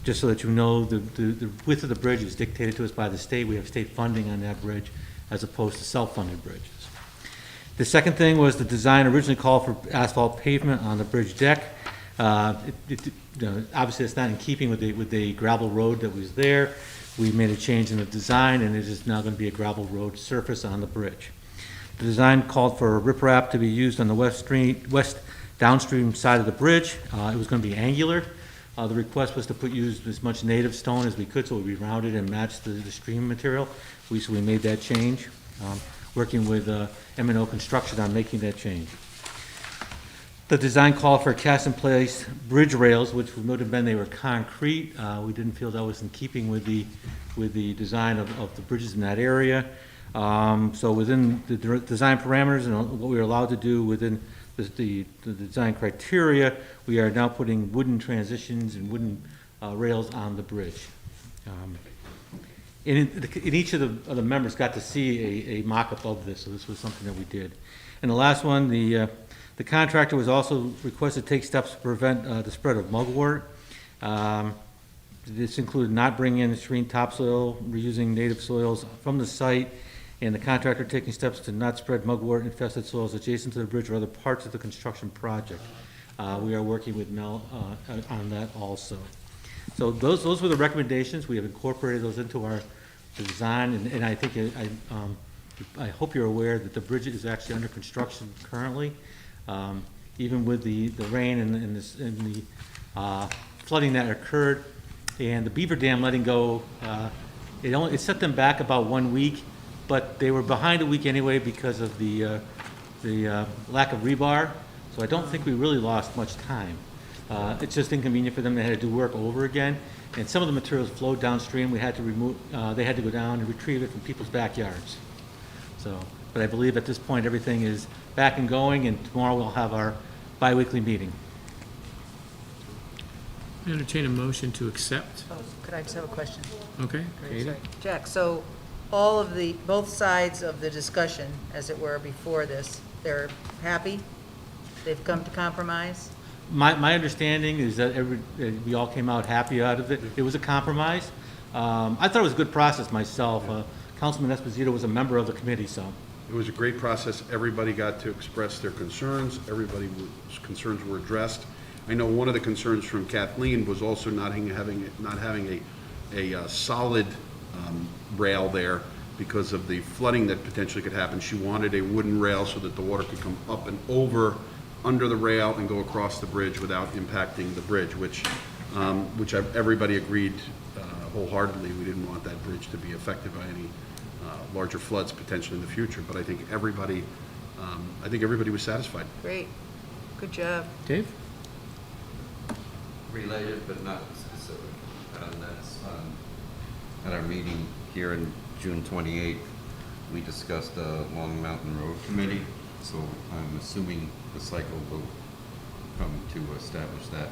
Just so that you know, the width of the bridge is dictated to us by the state. We have state funding on that bridge as opposed to self-funded bridges. The second thing was the design originally called for asphalt pavement on the bridge deck. Obviously, it's not in keeping with the gravel road that was there. We made a change in the design, and it is now going to be a gravel road surface on the bridge. The design called for riprap to be used on the west downstream side of the bridge. It was going to be angular. The request was to use as much native stone as we could, so it would be rounded and match the stream material. So we made that change, working with M&O Construction on making that change. The design called for cast-in-place bridge rails, which would have been, they were concrete. We didn't feel that was in keeping with the design of the bridges in that area. So within the design parameters and what we were allowed to do within the design criteria, we are now putting wooden transitions and wooden rails on the bridge. And each of the members got to see a mock-up of this, so this was something that we did. And the last one, the contractor was also requested to take steps to prevent the spread of mugwort. This included not bringing in screened topsoil, reusing native soils from the site, and the contractor taking steps to not spread mugwort infested soils adjacent to the bridge or other parts of the construction project. We are working with Mel on that also. So those were the recommendations. We have incorporated those into our design, and I think I hope you're aware that the bridge is actually under construction currently. Even with the rain and the flooding that occurred, and the beaver dam letting go, it set them back about 1 week, but they were behind a week anyway because of the lack of rebar. So I don't think we really lost much time. It's just inconvenient for them. They had to do work over again, and some of the materials flowed downstream. We had to remove. They had to go down and retrieve it from people's backyards. So, but I believe at this point everything is back and going, and tomorrow we'll have our bi-weekly meeting. Entertain a motion to accept. Oh, could I just have a question? Okay, Katie? Sorry. Jack, so both sides of the discussion, as it were, before this, they're happy? They've come to compromise? My understanding is that we all came out happy out of it. It was a compromise. I thought it was a good process myself. Councilman Esposito was a member of the committee, so. It was a great process. Everybody got to express their concerns. Everybody's concerns were addressed. I know one of the concerns from Kathleen was also not having a solid rail there because of the flooding that potentially could happen. She wanted a wooden rail so that the water could come up and over under the rail and go across the bridge without impacting the bridge, which everybody agreed wholeheartedly. We didn't want that bridge to be affected by any larger floods potentially in the future. But I think everybody was satisfied. Great. Good job. Dave? Related but not specific. That's at our meeting here in June 28th, we discussed the Long Mountain Road Committee. So I'm assuming the cycle will come to establish that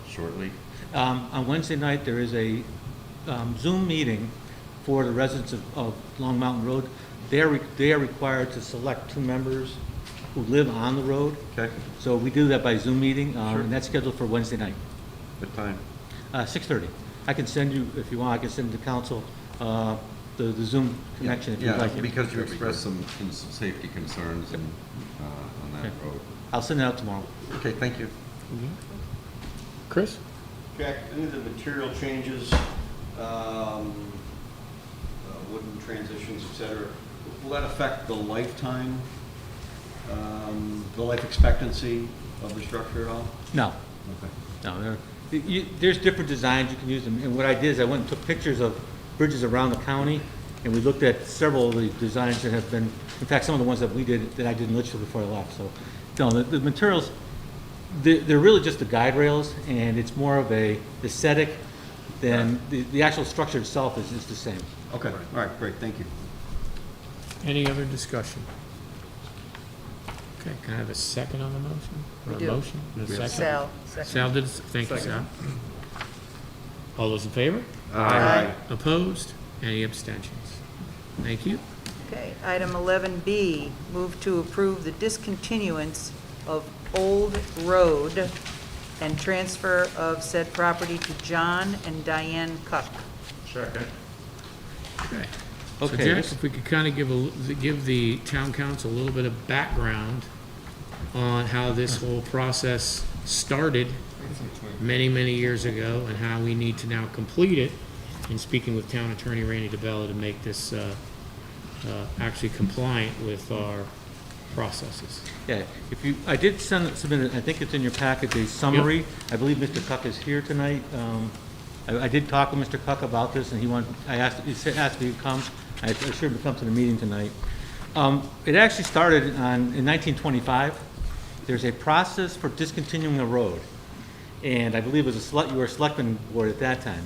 shortly. On Wednesday night, there is a Zoom meeting for the residents of Long Mountain Road. They are required to select 2 members who live on the road. Okay. So we do that by Zoom meeting, and that's scheduled for Wednesday night. What time? 6:30. I can send you, if you want, I can send the council the Zoom connection if you'd like. Because you expressed some safety concerns on that road. I'll send it out tomorrow. Okay, thank you. Chris? Jack, any of the material changes, wooden transitions, et cetera, will that affect the lifetime, the life expectancy of the structure at all? No. Okay. No, there's different designs you can use, and what I did is I went and took pictures of bridges around the county, and we looked at several of the designs that have been, in fact, some of the ones that I did in Litchfield before I left. So, no, the materials, they're really just the guide rails, and it's more of a aesthetic than the actual structure itself is the same. Okay, all right, great, thank you. Any other discussion? Okay, can I have a second on the motion? We Or do. a motion? And a second? Sal, second. Sal did, thank you, Sal. All those in favor? Aye. Opposed? Any abstentions? Thank you. Okay, item 11B, move to approve the discontinuance of Old Road and transfer of said property to John and Diane Cuck. Second. Okay. So Okay, Jack, this- if we could kind of give the town council a little bit of background on how this whole process started many, many years ago and how we need to now complete it, and speaking with town attorney Randy DeBella to make this actually compliant with our processes. Yeah, if you, I did submit, I think it's in your packet, a summary. I believe Mr. Cuck is here tonight. I did talk with Mr. Cuck about this, and he asked if he would come. I assured him to come to the meeting tonight. It actually started in 1925. There's a process for discontinuing a road, and I believe it was you were a selectman board at that time.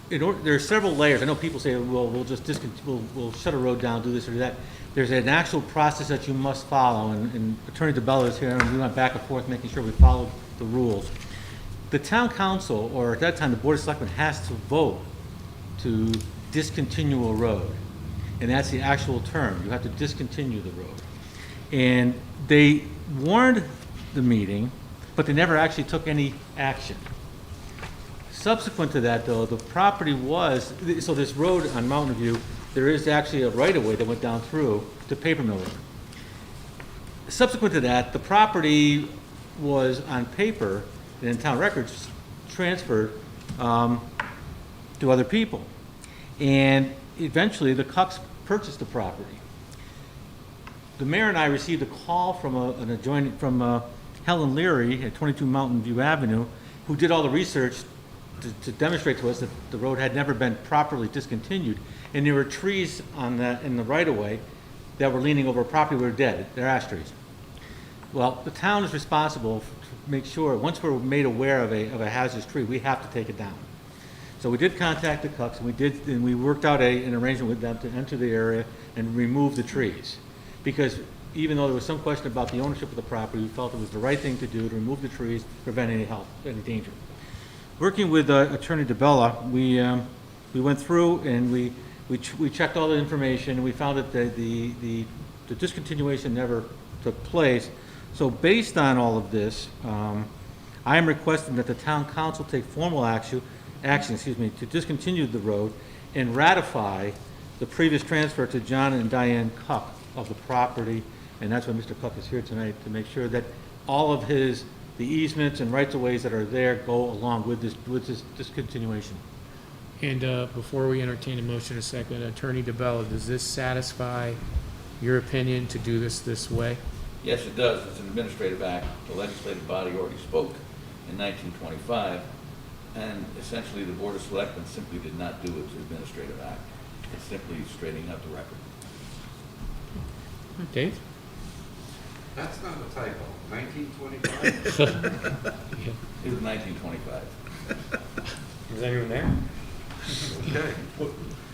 There are several layers. I know people say, well, we'll just we'll shut a road down, do this or that. There's an actual process that you must follow, and Attorney DeBella is here, and we went back and forth making sure we followed the rules. The town council, or at that time, the Board of Selectmen, has to vote to discontinue a road. And that's the actual term. You have to discontinue the road. And they warned the meeting, but they never actually took any action. Subsequent to that, though, the property was, so this road on Mountain View, there is actually a right-of-way that went down through to Paper Mill Road. Subsequent to that, the property was on paper and in town records transferred to other people. And eventually, the Cucks purchased the property. The mayor and I received a call from from Helen Leary at 22 Mountain View Avenue, who did all the research to demonstrate to us that the road had never been properly discontinued. And there were trees in the right-of-way that were leaning over a property that were dead. They're ash trees. Well, the town is responsible to make sure, once we're made aware of a hazardous tree, we have to take it down. So we did contact the Cucks, and we worked out an arrangement with them to enter the area and remove the trees. Because even though there was some question about the ownership of the property, we felt it was the right thing to do to remove the trees, prevent any danger. Working with Attorney DeBella, we went through and we checked all the information, and we found that the discontinuation never took place. So based on all of this, I am requesting that the town council take formal action, to discontinue the road and ratify the previous transfer to John and Diane Cuck of the property. And that's why Mr. Cuck is here tonight, to make sure that all of the easements and rights-of-ways that are there go along with this discontinuation. And before we entertain a motion in a second, Attorney DeBella, does this satisfy your opinion to do this way? Yes, it does. It's an administrative act. The legislative body already spoke in 1925, and essentially the Board of Selectmen simply did not do its administrative act. It's simply straightening up the record. Dave? That's not a typo. 1925? It was 1925. Was anyone there? Okay.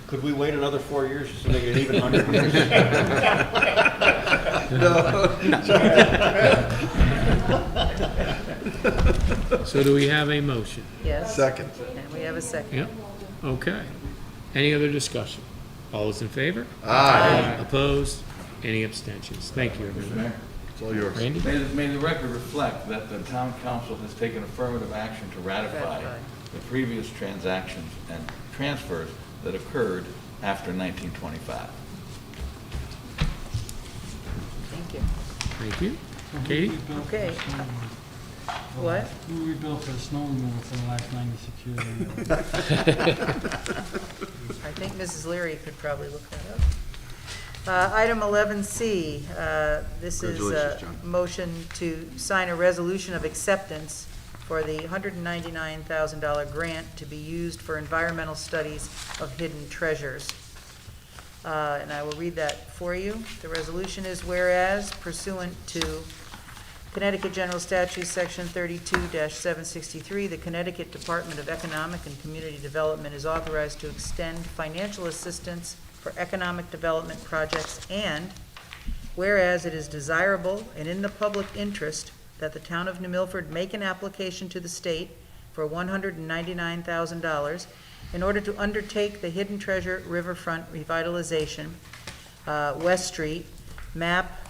Could we wait another 4 years just to make it an even 100 years? So do we have a motion? Yes? Second. And we have a second. Yep. Okay. Any other discussion? All those in favor? Aye. Opposed? Any abstentions? Thank you, everyone. It's all yours. Randy? May the record reflect that the town council has taken affirmative action to ratify the previous transactions and transfers that occurred after 1925. Thank you. Thank you. Katie? Okay. What? We rebuilt for the snow removal for the last 96 years. I think Mrs. Leary could probably look that up. Item 11C, this is a Congratulations, John. motion to sign a resolution of acceptance for the $199,000 grant to be used for environmental studies of hidden treasures. And I will read that for you. The resolution is whereas pursuant to Connecticut General Statute, Section 32-763, the Connecticut Department of Economic and Community Development is authorized to extend financial assistance for economic development projects, and whereas it is desirable and in the public interest that the town of New Milford make an application to the state for $199,000 in order to undertake the Hidden Treasure Riverfront revitalization, West Street, map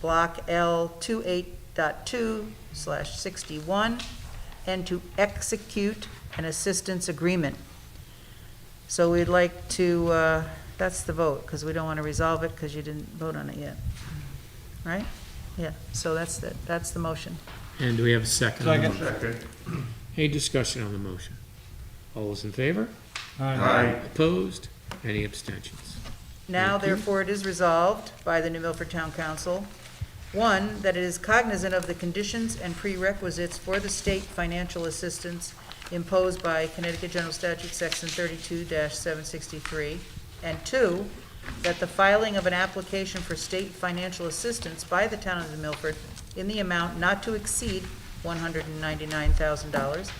block L 28.2/61, and to execute an assistance agreement. So we'd like to, that's the vote, because we don't want to resolve it because you didn't vote on it yet. Right? Yeah, so that's the motion. And do we have a second? on the Second. motion? Any discussion on the motion? All those in favor? Aye. Opposed? Any abstentions? Now, Thank you. therefore, it is resolved by the New Milford Town Council, one, that it is cognizant of the conditions and prerequisites for the state financial assistance imposed by Connecticut General Statute Section 32-763, and two, that the filing of an application for state financial assistance by the town of New Milford in the amount not to exceed $199,000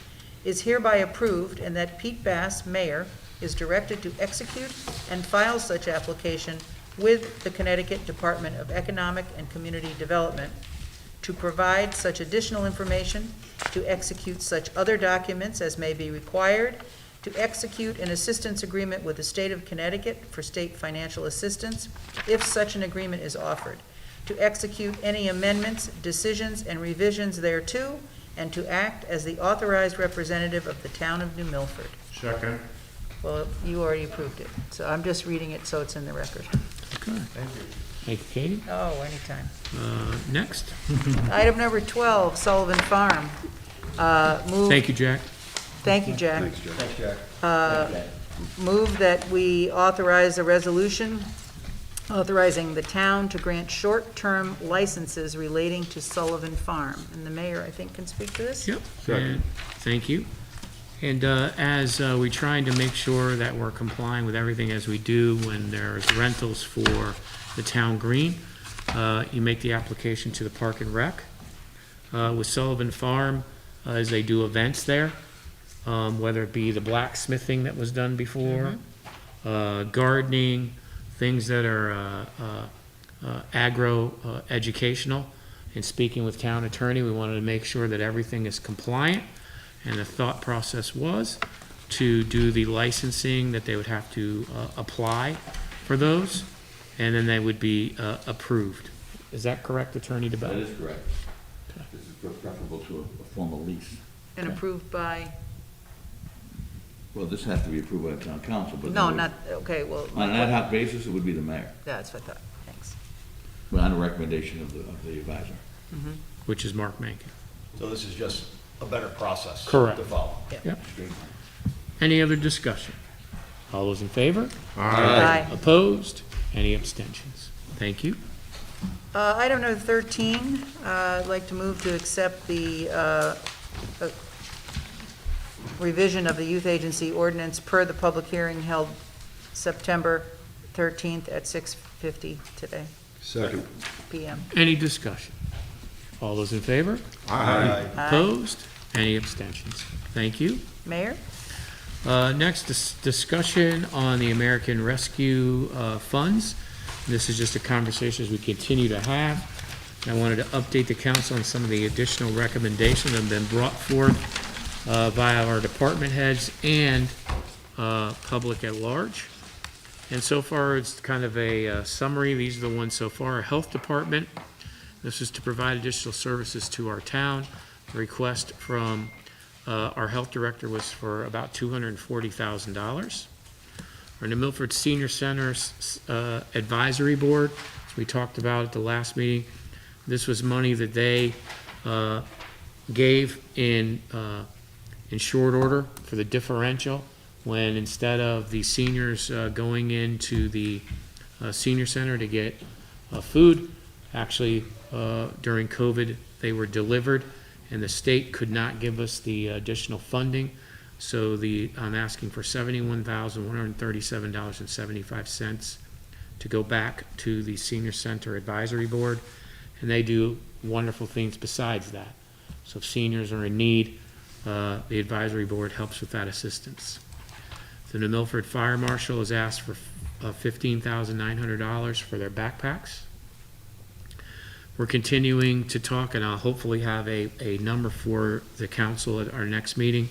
is hereby approved, and that Pete Bass, Mayor, is directed to execute and file such application with the Connecticut Department of Economic and Community Development to provide such additional information, to execute such other documents as may be required, to execute an assistance agreement with the state of Connecticut for state financial assistance, if such an agreement is offered, to execute any amendments, decisions, and revisions thereto, and to act as the authorized representative of the town of New Milford. Second. Well, you already approved it, so I'm just reading it so it's in the record. Okay. Thank you, Katie. Oh, anytime. Next. Item number 12, Sullivan Farm. Thank you, Jack. Thank you, Jack. Thanks, Jack. Thanks, Jack. Move that we authorize a resolution authorizing the town to grant short-term licenses relating to Sullivan Farm. And the mayor, I think, can speak to this? Yep. And thank you. And as we're trying to make sure that we're complying with everything as we do when there's rentals for the town green, you make the application to the Park and Rec. With Sullivan Farm, as they do events there, whether it be the blacksmithing that was done before, gardening, things that are agro-educational. In speaking with town attorney, we wanted to make sure that everything is compliant, and the thought process was to do the licensing, that they would have to apply for those, and then they would be approved. Is that correct, Attorney DeBell? That is correct. This is preferable to a formal lease. And approved by, Well, this has to be approved by the town council, but. no, not, okay, well. On an ad hoc basis, it would be the mayor, That's what I thought, thanks. but on a recommendation of the advisor. Which is Mark Mankin. So this is just a better process. Correct. To follow. Yep. Any other discussion? All those in favor? Aye. Opposed? Any abstentions? Thank you. Item number 13, I'd like to move to accept the revision of the youth agency ordinance per the public hearing held September 13th at 6:50 today, Second. PM. Any discussion? All those in favor? Aye. Opposed? Any abstentions? Thank you. Mayor? Next, discussion on the American Rescue Funds. This is just a conversation as we continue to have. I wanted to update the council on some of the additional recommendations that have been brought forth via our department heads and public at large. And so far, it's kind of a summary. These are the ones so far. Our Health Department, this is to provide additional services to our town. The request from our health director was for about $240,000. Our New Milford Senior Center's Advisory Board, as we talked about at the last meeting, this was money that they gave in short order for the differential, when instead of the seniors going into the senior center to get food, actually during COVID, they were delivered, and the state could not give us the additional funding. So I'm asking for $71,137.75 to go back to the Senior Center Advisory Board, and they do wonderful things besides that. So if seniors are in need, the Advisory Board helps with that assistance. The New Milford Fire Marshal has asked for $15,900 for their backpacks. We're continuing to talk, and I'll hopefully have a number for the council at our next meeting.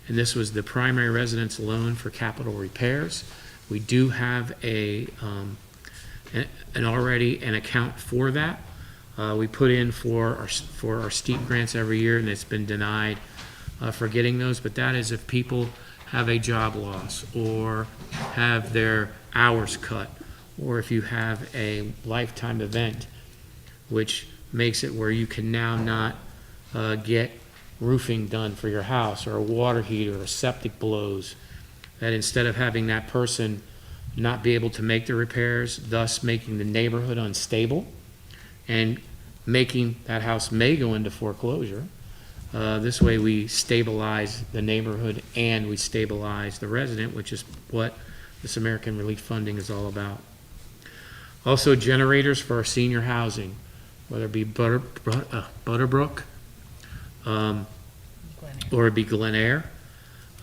And this was the primary residence loan for capital repairs. We do have a and already an account for that. We put in for our steep grants every year, and it's been denied for getting those, but that is if people have a job loss or have their hours cut, or if you have a lifetime event, which makes it where you can now not get roofing done for your house, or a water heater, or septic blows, that instead of having that person not be able to make the repairs, thus making the neighborhood unstable and making that house may go into foreclosure. This way we stabilize the neighborhood and we stabilize the resident, which is what this American Relief Funding is all about. Also, generators for our senior housing, whether it be Butterbrook or it be Glen Air.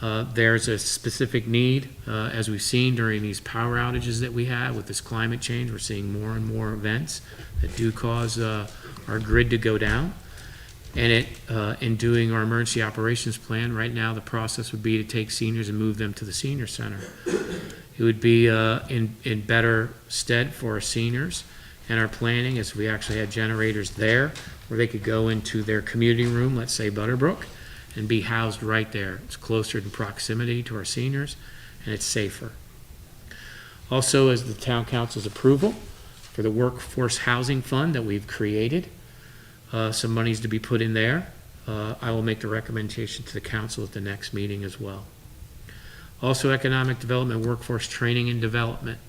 There's a specific need, as we've seen during these power outages that we have with this climate change. We're seeing more and more events that do cause our grid to go down. And in doing our emergency operations plan, right now the process would be to take seniors and move them to the senior center. It would be in better stead for our seniors and our planning as we actually had generators there where they could go into their community room, let's say Butterbrook, and be housed right there. It's closer in proximity to our seniors and it's safer. Also, as the town council's approval for the workforce housing fund that we've created, some money's to be put in there. I will make the recommendation to the council at the next meeting as well. Also, economic development, workforce training and development.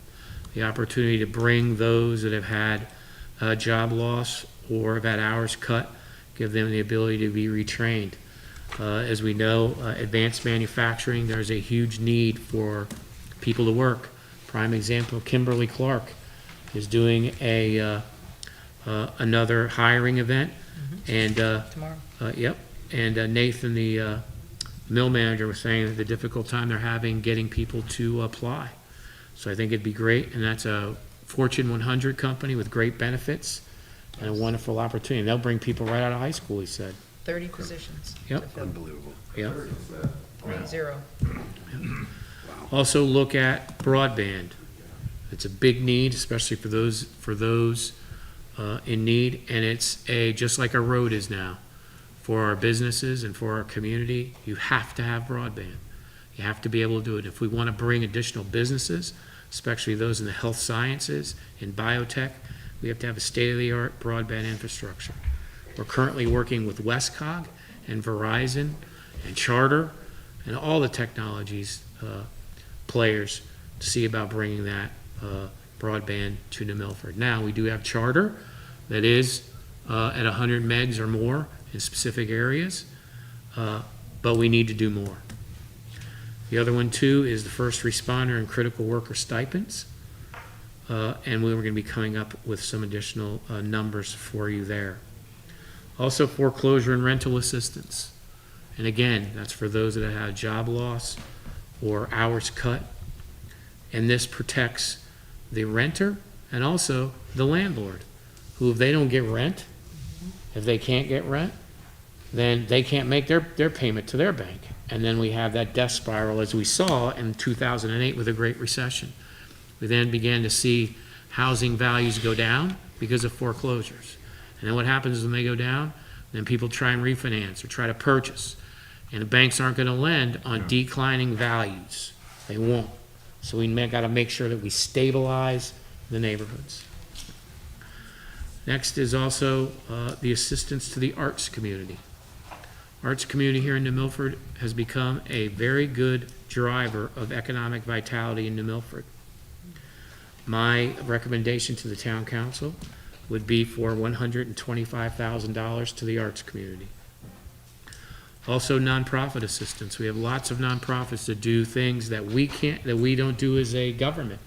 The opportunity to bring those that have had job loss or have had hours cut, give them the ability to be retrained. As we know, advanced manufacturing, there's a huge need for people to work. Prime example, Kimberly Clark is doing another hiring event. And Tomorrow. Yep. And Nathan, the mill manager, was saying that the difficult time they're having getting people to apply. So I think it'd be great, and that's a Fortune 100 company with great benefits and a wonderful opportunity. And they'll bring people right out of high school, he said. 30 positions. Yep. Unbelievable. Yep. 0. Also look at broadband. It's a big need, especially for those in need, and it's just like our road is now. For our businesses and for our community, you have to have broadband. You have to be able to do it. If we want to bring additional businesses, especially those in the health sciences and biotech, we have to have a state-of-the-art broadband infrastructure. We're currently working with Westcog and Verizon and Charter and all the technologies players to see about bringing that broadband to New Milford. Now, we do have Charter that is at 100 megs or more in specific areas, but we need to do more. The other one, too, is the first responder and critical worker stipends, and we were going to be coming up with some additional numbers for you there. Also, foreclosure and rental assistance. And again, that's for those that have had job loss or hours cut, and this protects the renter and also the landlord, who if they don't get rent, if they can't get rent, then they can't make their payment to their bank. And then we have that death spiral as we saw in 2008 with the Great Recession. We then began to see housing values go down because of foreclosures. And then what happens when they go down? Then people try and refinance or try to purchase. And the banks aren't going to lend on declining values. They won't. So we got to make sure that we stabilize the neighborhoods. Next is also the assistance to the arts community. Arts community here in New Milford has become a very good driver of economic vitality in New Milford. My recommendation to the town council would be for $125,000 to the arts community. Also, nonprofit assistance. We have lots of nonprofits that do things that we don't do as a government,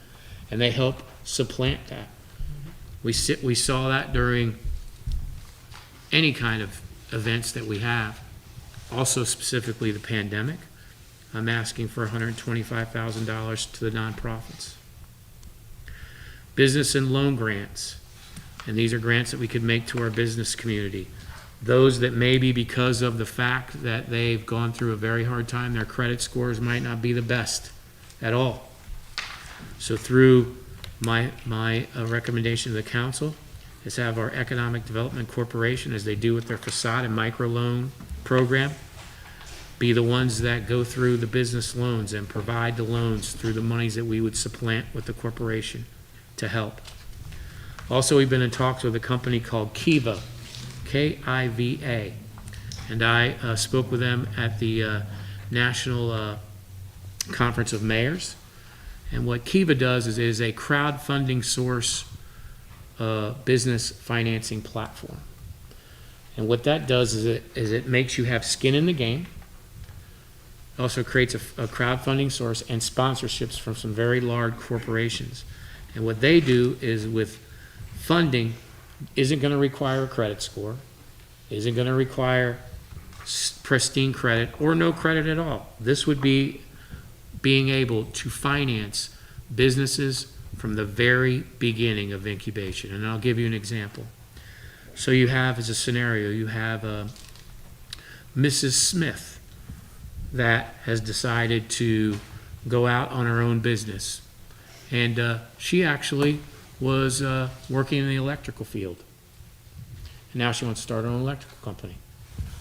and they help supplant that. We saw that during any kind of events that we have. Also, specifically the pandemic. I'm asking for $125,000 to the nonprofits. Business and loan grants. And these are grants that we could make to our business community. Those that maybe because of the fact that they've gone through a very hard time, their credit scores might not be the best at all. So through My recommendation to the council is have our Economic Development Corporation, as they do with their facade and microloan program, be the ones that go through the business loans and provide the loans through the monies that we would supplant with the corporation to help. Also, we've been in talks with a company called Kiva, K-I-V-A, and I spoke with them at the National Conference of Mayors. And what Kiva does is a crowdfunding source business financing platform. And what that does is it makes you have skin in the game. It also creates a crowdfunding source and sponsorships from some very large corporations. And what they do is, with funding, isn't going to require a credit score, isn't going to require pristine credit or no credit at all. This would be being able to finance businesses from the very beginning of incubation. And I'll give you an example. So you have, as a scenario, you have Mrs. Smith that has decided to go out on her own business. And she actually was working in the electrical field. And now she wants to start her own electrical company.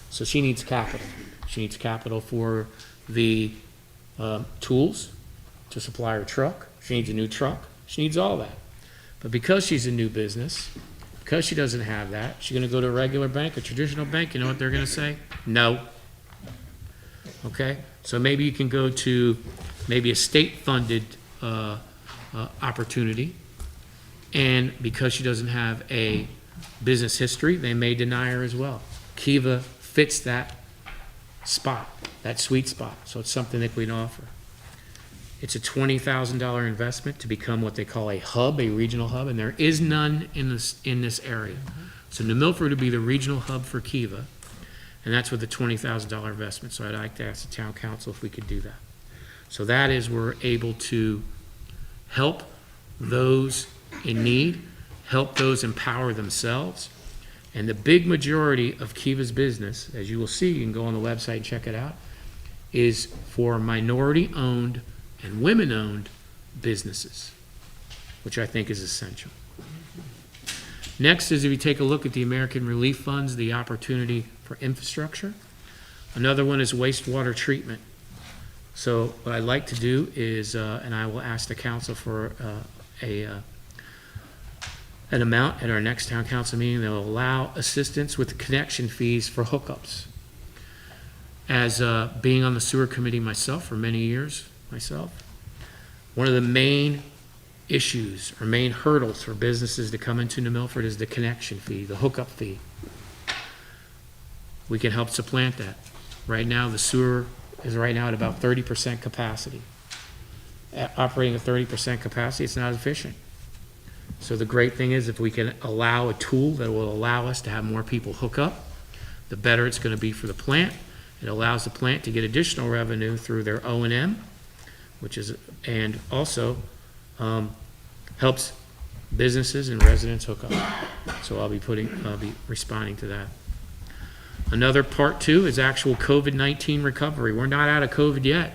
So she needs capital. She needs capital for the tools to supply her truck. She needs a new truck. She needs all that. But because she's a new business, because she doesn't have that, she's going to go to a regular bank, a traditional bank. You know what they're going to say? No. Okay? So maybe you can go to maybe a state-funded opportunity, and because she doesn't have a business history, they may deny her as well. Kiva fits that spot, that sweet spot, so it's something that we can offer. It's a $20,000 investment to become what they call a hub, a regional hub, and there is none in this area. So New Milford would be the regional hub for Kiva, and that's with a $20,000 investment. So I'd like to ask the town council if we could do that. So that is, we're able to help those in need, help those empower themselves. And the big majority of Kiva's business, as you will see, you can go on the website and check it out, is for minority-owned and women-owned businesses, which I think is essential. Next is, if you take a look at the American Relief Funds, the opportunity for infrastructure. Another one is wastewater treatment. So what I'd like to do is, and I will ask the council for an amount at our next town council meeting that will allow assistance with the connection fees for hookups. As being on the sewer committee myself for many years, one of the main issues or main hurdles for businesses to come into New Milford is the connection fee, the hookup fee. We can help supplant that. Right now, the sewer is right now at about 30% capacity. Operating at 30% capacity, it's not efficient. So the great thing is, if we can allow a tool that will allow us to have more people hook up, the better it's going to be for the plant. It allows the plant to get additional revenue through their O&M, and also helps businesses and residents hook up. So I'll be responding to that. Another part two is actual COVID-19 recovery. We're not out of COVID yet.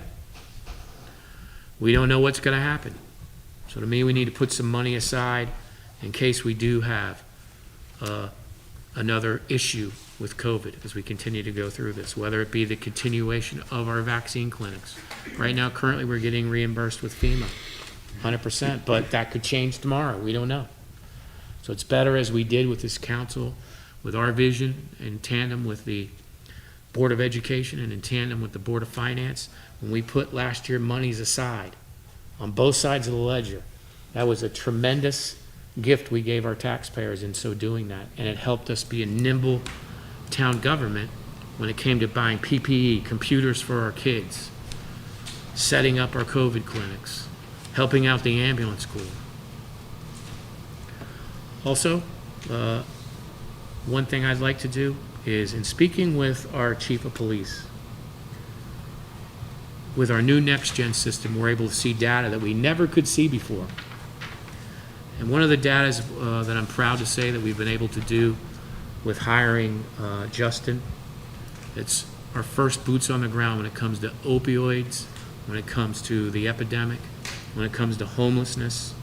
We don't know what's going to happen. So to me, we need to put some money aside in case we do have another issue with COVID as we continue to go through this, whether it be the continuation of our vaccine clinics. Right now, currently, we're getting reimbursed with FEMA, 100%, but that could change tomorrow. We don't know. So it's better, as we did with this council, with our vision, in tandem with the Board of Education and in tandem with the Board of Finance, when we put last year monies aside on both sides of the ledger. That was a tremendous gift we gave our taxpayers in so doing that, and it helped us be a nimble town government when it came to buying PPE, computers for our kids, setting up our COVID clinics, helping out the ambulance corps. Also, one thing I'd like to do is, in speaking with our chief of police, with our new next-gen system, we're able to see data that we never could see before. And one of the data that I'm proud to say that we've been able to do with hiring Justin, it's our first boots on the ground when it comes to opioids, when it comes to the epidemic, when it comes to homelessness.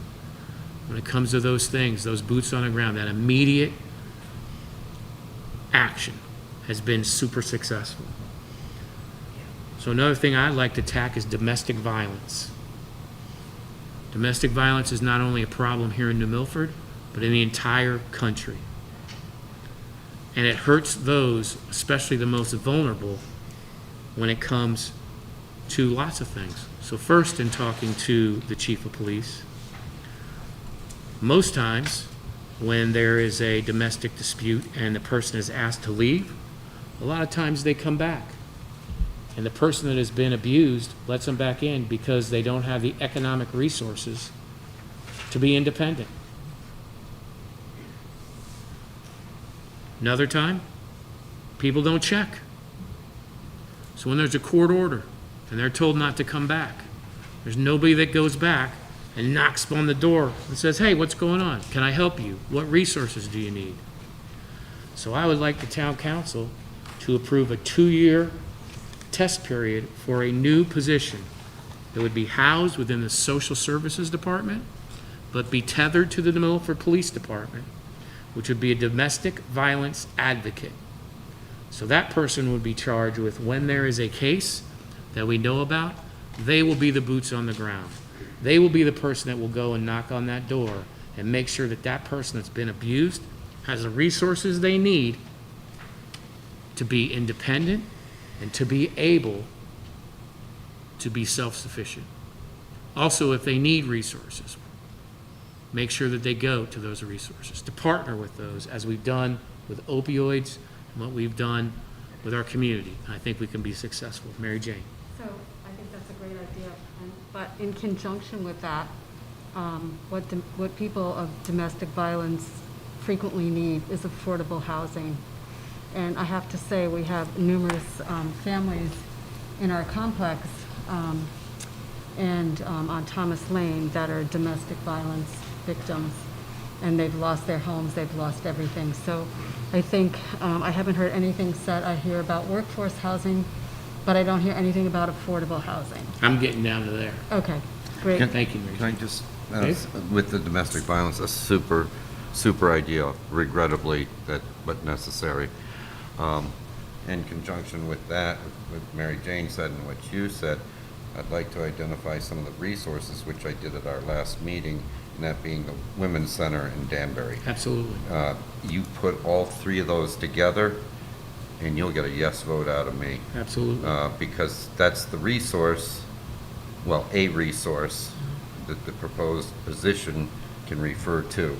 when it comes to those things, those boots on the ground, that immediate action has been super successful. So another thing I'd like to tack is domestic violence. Domestic violence is not only a problem here in New Milford, but in the entire country. And it hurts those, especially the most vulnerable, when it comes to lots of things. So first, in talking to the chief of police, most times when there is a domestic dispute and the person is asked to leave, a lot of times they come back. And the person that has been abused lets them back in because they don't have the economic resources to be independent. Another time, people don't check. So when there's a court order and they're told not to come back, there's nobody that goes back and knocks on the door and says, hey, what's going on? Can I help you? What resources do you need? So I would like the town council to approve a 2-year test period for a new position that would be housed within the Social Services Department, but be tethered to the Milford Police Department, which would be a domestic violence advocate. So that person would be charged with when there is a case that we know about, they will be the boots on the ground. They will be the person that will go and knock on that door and make sure that that person that's been abused has the resources they need to be independent and to be able to be self-sufficient. Also, if they need resources, make sure that they go to those resources, to partner with those, as we've done with opioids and what we've done with our community. I think we can be successful. Mary Jane. So I think that's a great idea. But in conjunction with that, what people of domestic violence frequently need is affordable housing. And I have to say, we have numerous families in our complex and on Thomas Lane that are domestic violence victims. And they've lost their homes, they've lost everything. So I think, I haven't heard anything said. I hear about workforce housing, but I don't hear anything about affordable housing. I'm getting down to there. Okay, great. Thank you, Mary Can I Jane. just, Dave? with the domestic violence, a super idea, regrettably, but necessary. In conjunction with that, what Mary Jane said and what you said, I'd like to identify some of the resources, which I did at our last meeting, and that being the Women's Center in Danbury. Absolutely. You put all 3 of those together, and you'll get a yes vote out of me. Absolutely. Because that's the resource, well, a resource that the proposed position can refer to.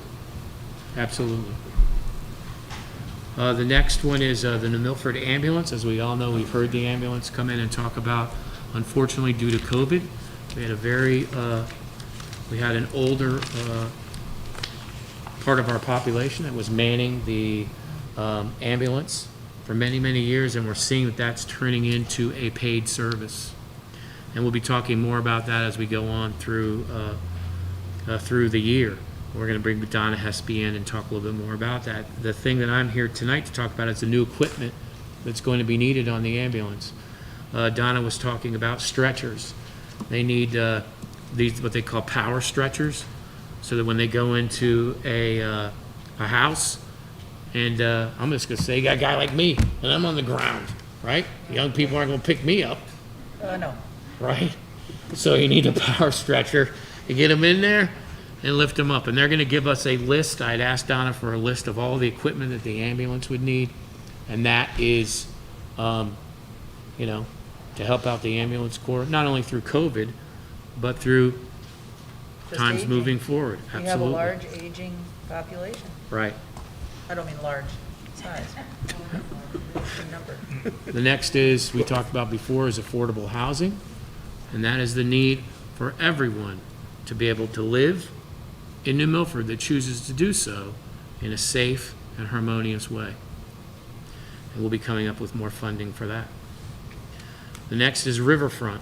Absolutely. The next one is the New Milford ambulance. As we all know, we've heard the ambulance come in and talk about, unfortunately, due to COVID, we had we had an older part of our population that was manning the ambulance for many, many years, and we're seeing that that's turning into a paid service. And we'll be talking more about that as we go on through the year. We're going to bring Donna Hespy in and talk a little bit more about that. The thing that I'm here tonight to talk about is the new equipment that's going to be needed on the ambulance. Donna was talking about stretchers. They need these, what they call power stretchers, so that when they go into a house, and I'm just going to say, you got a guy like me, and I'm on the ground, right? Young people aren't going to pick me up. No. Right? So you need a power stretcher to get them in there and lift them up. And they're going to give us a list. I'd asked Donna for a list of all the equipment that the ambulance would need. And that is, to help out the ambulance corps, not only through COVID, but through Just times aging. moving forward. We have a Absolutely. large aging population. Right. I don't mean large size. Big number. The next is, we talked about before, is affordable housing. And that is the need for everyone to be able to live in New Milford that chooses to do so in a safe and harmonious way. And we'll be coming up with more funding for that. The next is riverfront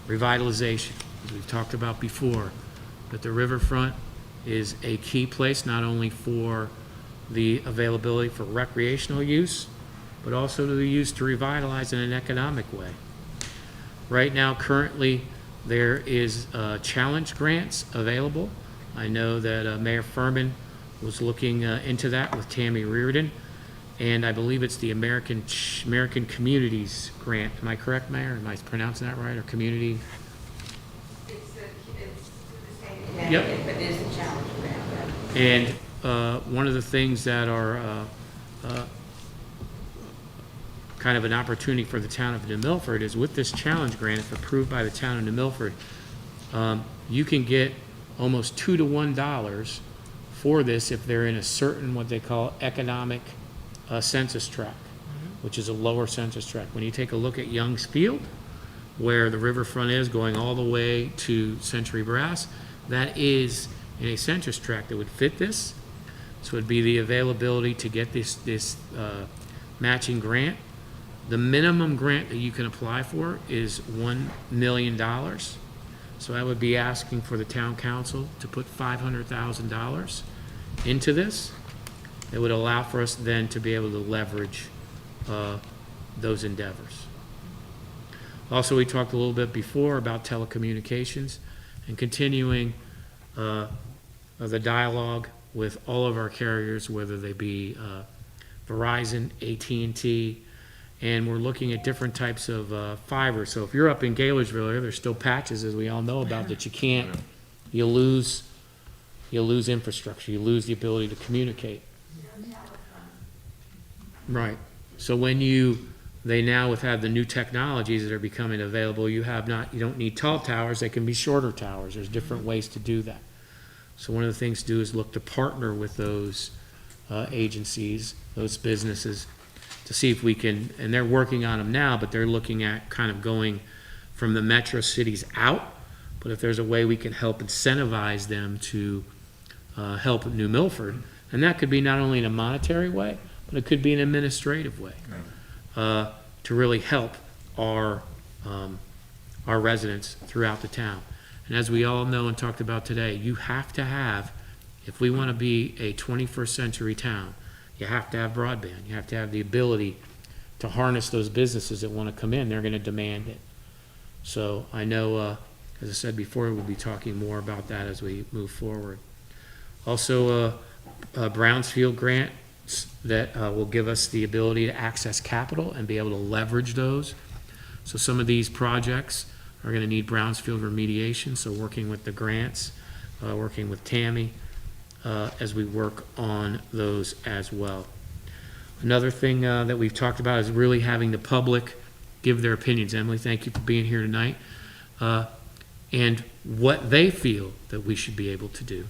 revitalization, as we've talked about before. But the riverfront is a key place not only for the availability for recreational use, but also to the use to revitalize in an economic way. Right now, currently, there is challenge grants available I know that Mayor Furman was looking into that with Tammy Reardon, and I believe it's the American Communities Grant. Am I correct, Mayor? Am I pronouncing that right, or community? It's the same Yep. Connecticut, but there's a challenge around that. And one of the things that are kind of an opportunity for the town of New Milford is with this challenge grant, if approved by the town of New Milford, you can get almost $2 to $1 for this if they're in a certain, what they call economic census tract, which is a lower census tract. When you take a look at Young's Field, where the riverfront is going all the way to Century Brass, that is in a census tract that would fit this. So it'd be the availability to get this matching grant. The minimum grant that you can apply for is $1 million. So I would be asking for the town council to put $500,000 into this. It would allow for us then to be able to leverage those endeavors. Also, we talked a little bit before about telecommunications and continuing the dialogue with all of our carriers, whether they be Verizon, AT&T, and we're looking at different types of fiber. So if you're up in Galersville, there's still patches, as we all know about, that you can't, you lose infrastructure, you lose the ability to communicate. Right. So when they now have the new technologies that are becoming available, you don't need tall towers, they can be shorter towers. There's different ways to do that. So one of the things to do is look to partner with those agencies, those businesses, to see if we can, and they're working on them now, but they're looking at kind of going from the metro cities out. But if there's a way we can help incentivize them to help New Milford, and that could be not only in a monetary way, but it could be an administrative way, to really help our residents throughout the town. And as we all know and talked about today, you have to have, if we want to be a 21st century town, you have to have broadband. You have to have the ability to harness those businesses that want to come in. They're going to demand it. So I know, as I said before, we'll be talking more about that as we move forward. Also, Brownsfield grant that will give us the ability to access capital and be able to leverage those. So some of these projects are going to need Brownsfield remediation, so working with the grants, working with Tammy as we work on those as well. Another thing that we've talked about is really having the public give their opinions. Emily, thank you for being here tonight. And what they feel that we should be able to do.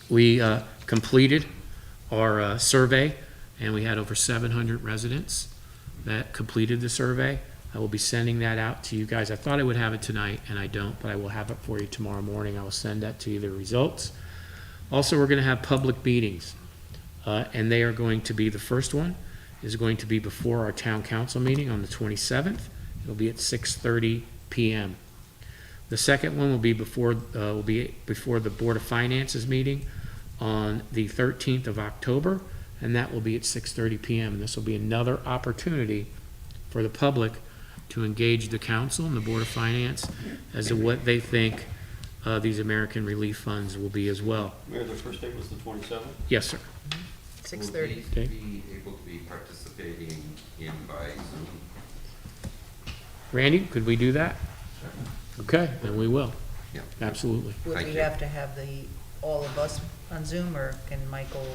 We completed our survey, and we had over 700 residents that completed the survey. I will be sending that out to you guys. I thought I would have it tonight, and I don't, but I will have it for you tomorrow morning. I will send that to you, the results. Also, we're going to have public meetings, and they are going to be, the first one is going to be before our town council meeting on the 27th. It'll be at 6:30 p.m. The second one will be before the Board of Finances meeting on the 13th of October, and that will be at 6:30 p.m. And this will be another opportunity for the public to engage the council and the Board of Finance as to what they think these American Relief Funds will be as well. Mayor, the first date was the 27th? Yes, sir. 6:30. Will these be able to be participating in by Zoom? Randy, could we do that? Okay, then we will. Yeah. Absolutely. Would we have to have all of us on Zoom, or can Michael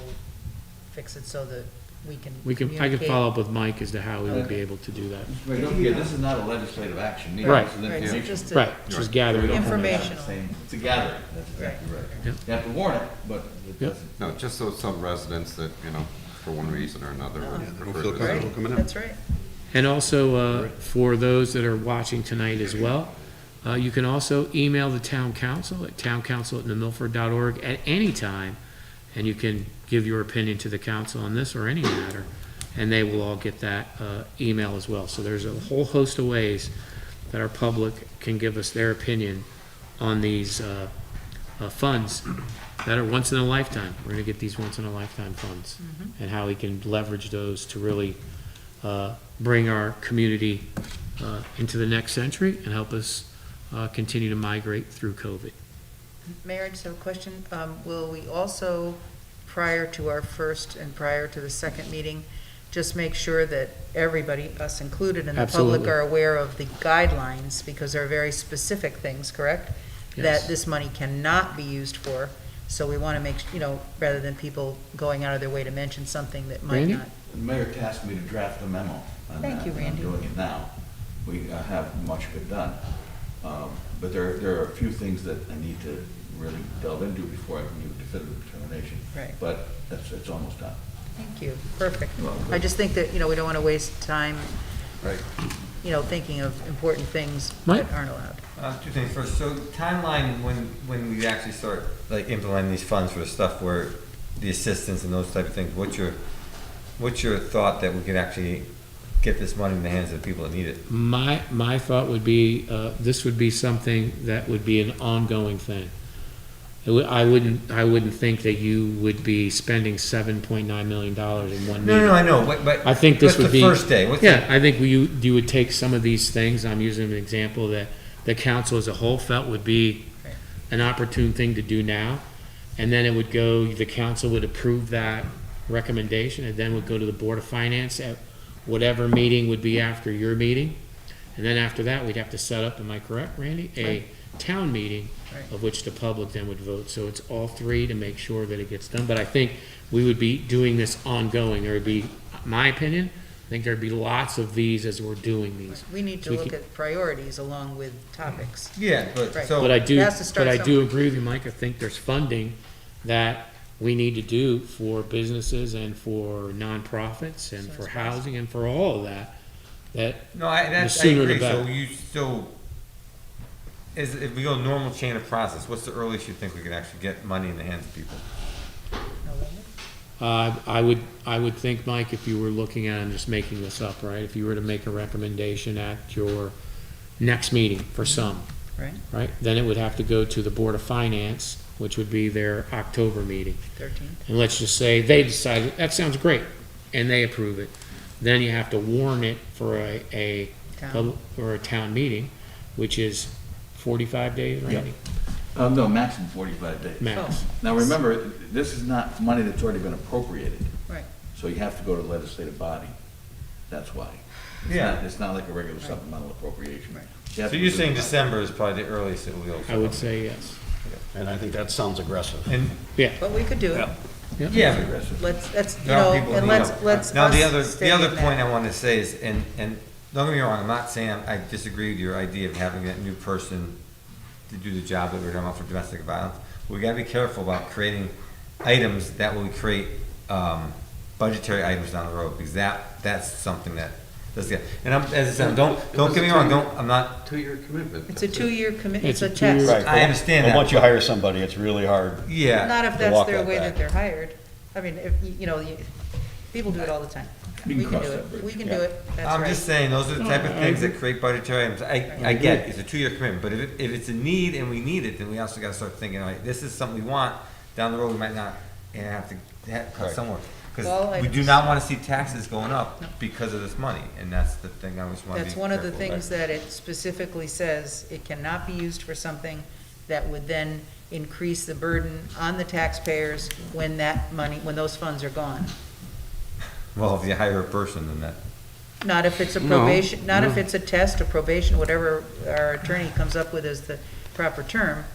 fix it so that we can I can follow up with Mike as to how we would be able to do that. Right, don't forget, this is not a legislative action meeting. Right. It's an Right, so information. just Right, just gathering. Informational. It's a gathering, that's exactly right. Yep. You have to warn it, but it Yep. doesn't. No, just so some residents that, for one reason or another would Don't prefer feel to comfortable Zoom. coming in. That's right. And also, for those that are watching tonight as well, you can also email the town council at towncouncil@newmilford.org at any time, and you can give your opinion to the council on this or any matter, and they will all get that email as well. So there's a whole host of ways that our public can give us their opinion on these funds that are once in a lifetime. We're going to get these once in a lifetime funds, and how we can leverage those to really bring our community into the next century and help us continue to migrate through COVID. Mayor, I just have a question. Will we also, prior to our first and prior to the second meeting, just make sure that everybody, us included, and the public Absolutely. are aware of the guidelines, because there are very specific things, correct? Yes. That this money cannot be used for. So we want to make, rather than people going out of their way to mention something that might Randy? not. The mayor tasked me to draft a memo on that. Thank you, Randy. I'm doing it now. We have much of it done. But there are a few things that I need to really delve into before I can give a definitive determination. Right. But it's almost done. Thank you. Perfect. I just think that, we don't want to waste time, Right. thinking of important things Mike? that aren't allowed. Two things first. So timeline when we actually start like implementing these funds for the stuff where the assistance and those type of things. What's your thought that we could actually get this money in the hands of the people that need it? My thought would be, this would be something that would be an ongoing thing. I wouldn't think that you would be spending $7.9 million in one meeting. No, I know, but I think this what's would the be. first day? I think you would take some of these things, I'm using an example that the council as a whole felt would be an opportune thing to do now. And then it would go, the council would approve that recommendation, and then would go to the Board of Finance at whatever meeting would be after your meeting. And then after that, we'd have to set up, am I correct, Randy? A town meeting of which the public then would vote. So it's all three to make sure that it gets done. But I think we would be doing this ongoing. There would be, my opinion, I think there'd be lots of these as we're doing these. We need to look at priorities along with topics. Yeah, but Right. so But I do, It has to start but I do somewhere. agree with you, Mike. I think there's funding that we need to do for businesses and for nonprofits and for housing and for all of that. no, I sooner the agree. So better. if we go normal chain of process, what's the earliest you think we could actually get money in the hands of people? I would think, Mike, if you were looking at, I'm just making this up, right? If you were to make a recommendation at your next meeting for some, Right. then it would have to go to the Board of Finance, which would be their October meeting. 13th. And let's just say they decide, that sounds great, and they approve it. Then you have to warn it for a town meeting, which is 45 days, Randy? No, maximum 45 days. Max. Now, remember, this is not money that's already been appropriated. Right. So you have to go to the legislative body. That's why. It's not like a regular supplemental appropriation. Right. You have So to you're go to saying the- December is probably the earliest it will. I would say yes. And I think that sounds aggressive. And Yeah. But we could do it. yeah, Let's, there are people and who let's, don't. let's. Now, the us stay other in point that. I want to say is, and don't get me wrong, I'm not saying I disagree with your idea of having that new person to do the job that we're talking about for domestic violence. We gotta be careful about creating items that will create, budgetary items down the road, because that's something that does get, and as I said, don't get me wrong, I'm not. 2-year commitment. It's a 2-year commitment, it's It's a a 2-year test. I understand that. But once you hire somebody, it's really hard. Yeah. Not if to that's walk their that way back. that they're hired. I mean, if, people do it all the time. We We can can cross do that it. bridge. We can Yeah. do it. That's I'm right. just saying, those are the type of I things agree. that create budgetary items. I get it, it's a 2-year commitment, but if it's a need and we need it, then we also gotta start thinking, all right, this is something we want, down the road, we might not, have to cut Right. somewhere. Well, Because we do not wanna see taxes going up because of this money, and that's the thing I just wanna be That's one of the careful things that it specifically says, it cannot be used for something that would then increase the burden on the taxpayers when that money, when those funds are gone. Well, if you hire a person, then that, Not if it's a No, probation, not if no. it's a test, a probation, whatever our attorney comes up with as the proper term.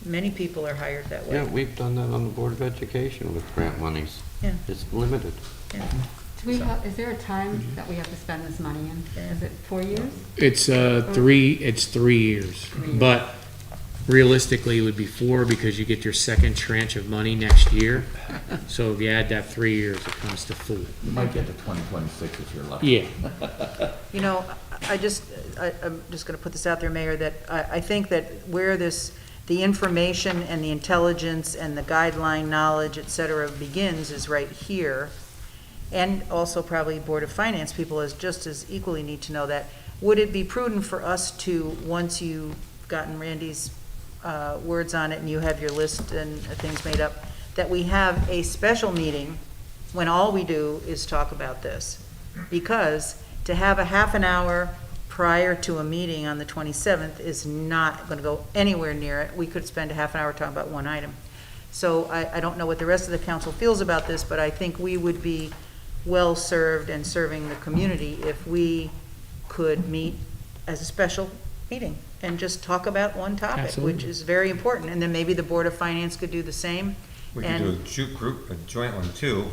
Many people are hired that way. Yeah, we've done that on the Board of Education with grant monies. Yeah. It's limited. Yeah. Do we have, is there a time that we have to spend this money in? Is it 4 years? It's 3 years, but realistically, it would be 4 because you get your second tranche of money next year. So if you add that 3 years, it comes to 4. You might get to 2026 if you're lucky. Yeah. I'm just gonna put this out there, Mayor, that I think that where the information and the intelligence and the guideline knowledge, et cetera, begins is right here. And also probably Board of Finance people just as equally need to know that. Would it be prudent for us to, once you've gotten Randy's words on it and you have your list and things made up, that we have a special meeting when all we do is talk about this? Because to have a half an hour prior to a meeting on the 27th is not going to go anywhere near it. We could spend a half an hour talking about one item. So I don't know what the rest of the council feels about this, but I think we would be well-served and serving the community if we could meet as a special meeting and just talk about one topic, Absolutely. which is very important. And then maybe the Board of Finance could do the same. We could And do a joint one too,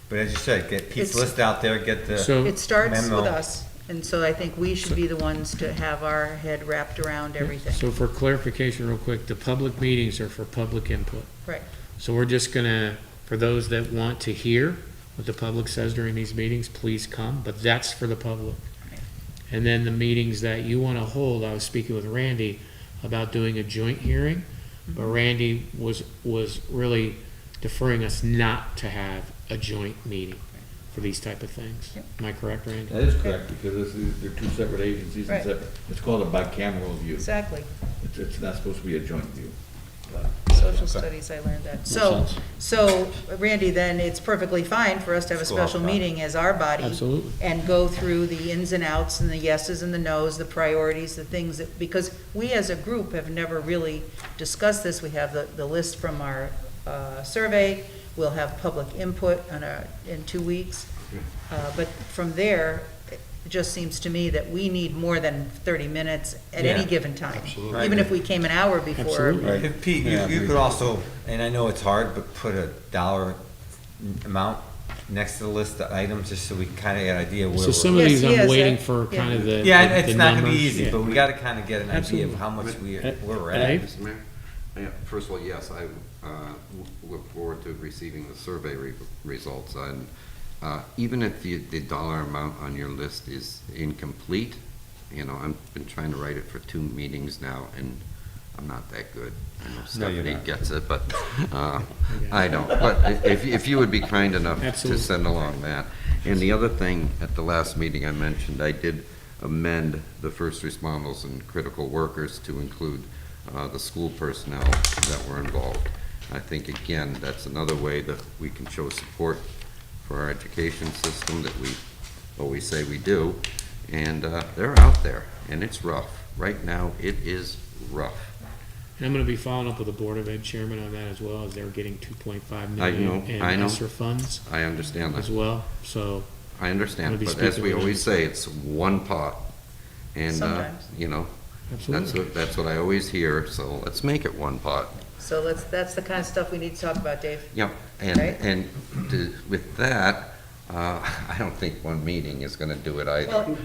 but as you said, get Pete's It's- list out there, get the So- It starts memo. with us, and so I think we should be the ones to have our head wrapped around everything. So for clarification real quick, the public meetings are for public input. Right. So we're just gonna, for those that want to hear what the public says during these meetings, please come, but that's for the public. And then the meetings that you wanna hold, I was speaking with Randy about doing a joint hearing, but Randy was really deferring us not to have a joint meeting for these type of things. Am I correct, Randy? That is correct, because they're two separate agencies Right. and separate, it's called a bicameral view. Exactly. It's not supposed to be a joint view. Social studies, I learned that. So, Randy, then it's perfectly fine for us to have a Just go off special that. meeting as our body. Absolutely. And go through the ins and outs and the yeses and the nos, the priorities, the things that, because we as a group have never really discussed this. We have the list from our survey, we'll have public input in 2 weeks. But from there, it just seems to me that we need more than 30 minutes at any Yeah. given time. Absolutely. Even if we came an hour before. Absolutely. If Pete, you could also, and I know it's hard, but put a dollar amount next to the list of items, just so we kind of get an idea where So we're. some of Yes, these, he I'm has waiting that. for kind of the Yeah, the it's not gonna be numbers, easy, yeah. but we gotta kind of get an idea Absolutely. of how much where we're And at. Mr. Mayor? Yeah, first of all, yes, I look forward to receiving the survey results. And even if the dollar amount on your list is incomplete, you know, I've been trying to write it for 2 meetings now, and I'm not that good. I know No, you're Stephanie not. gets it, but I don't. But if you would be kind enough to Absolutely. send along that. And the other thing, at the last meeting I mentioned, I did amend the first responders and critical workers to include the school personnel that were involved. I think, again, that's another way that we can show support for our education system that we always say we do. And they're out there, and it's rough. Right now, it is rough. And I'm gonna be following up with the Board of Ed chairman on that as well, as they're getting 2.5 I million know, in I know. ESSER funds I understand as that. well, so. I understand, I'll be but as speaking we with always them. say, it's one pot. And, Sometimes. you know, Absolutely. that's what I always hear, so let's make it one pot. So that's the kind of stuff we need to talk about, Dave. Yep, Right. and with that, I don't think one meeting is gonna do it either. Well,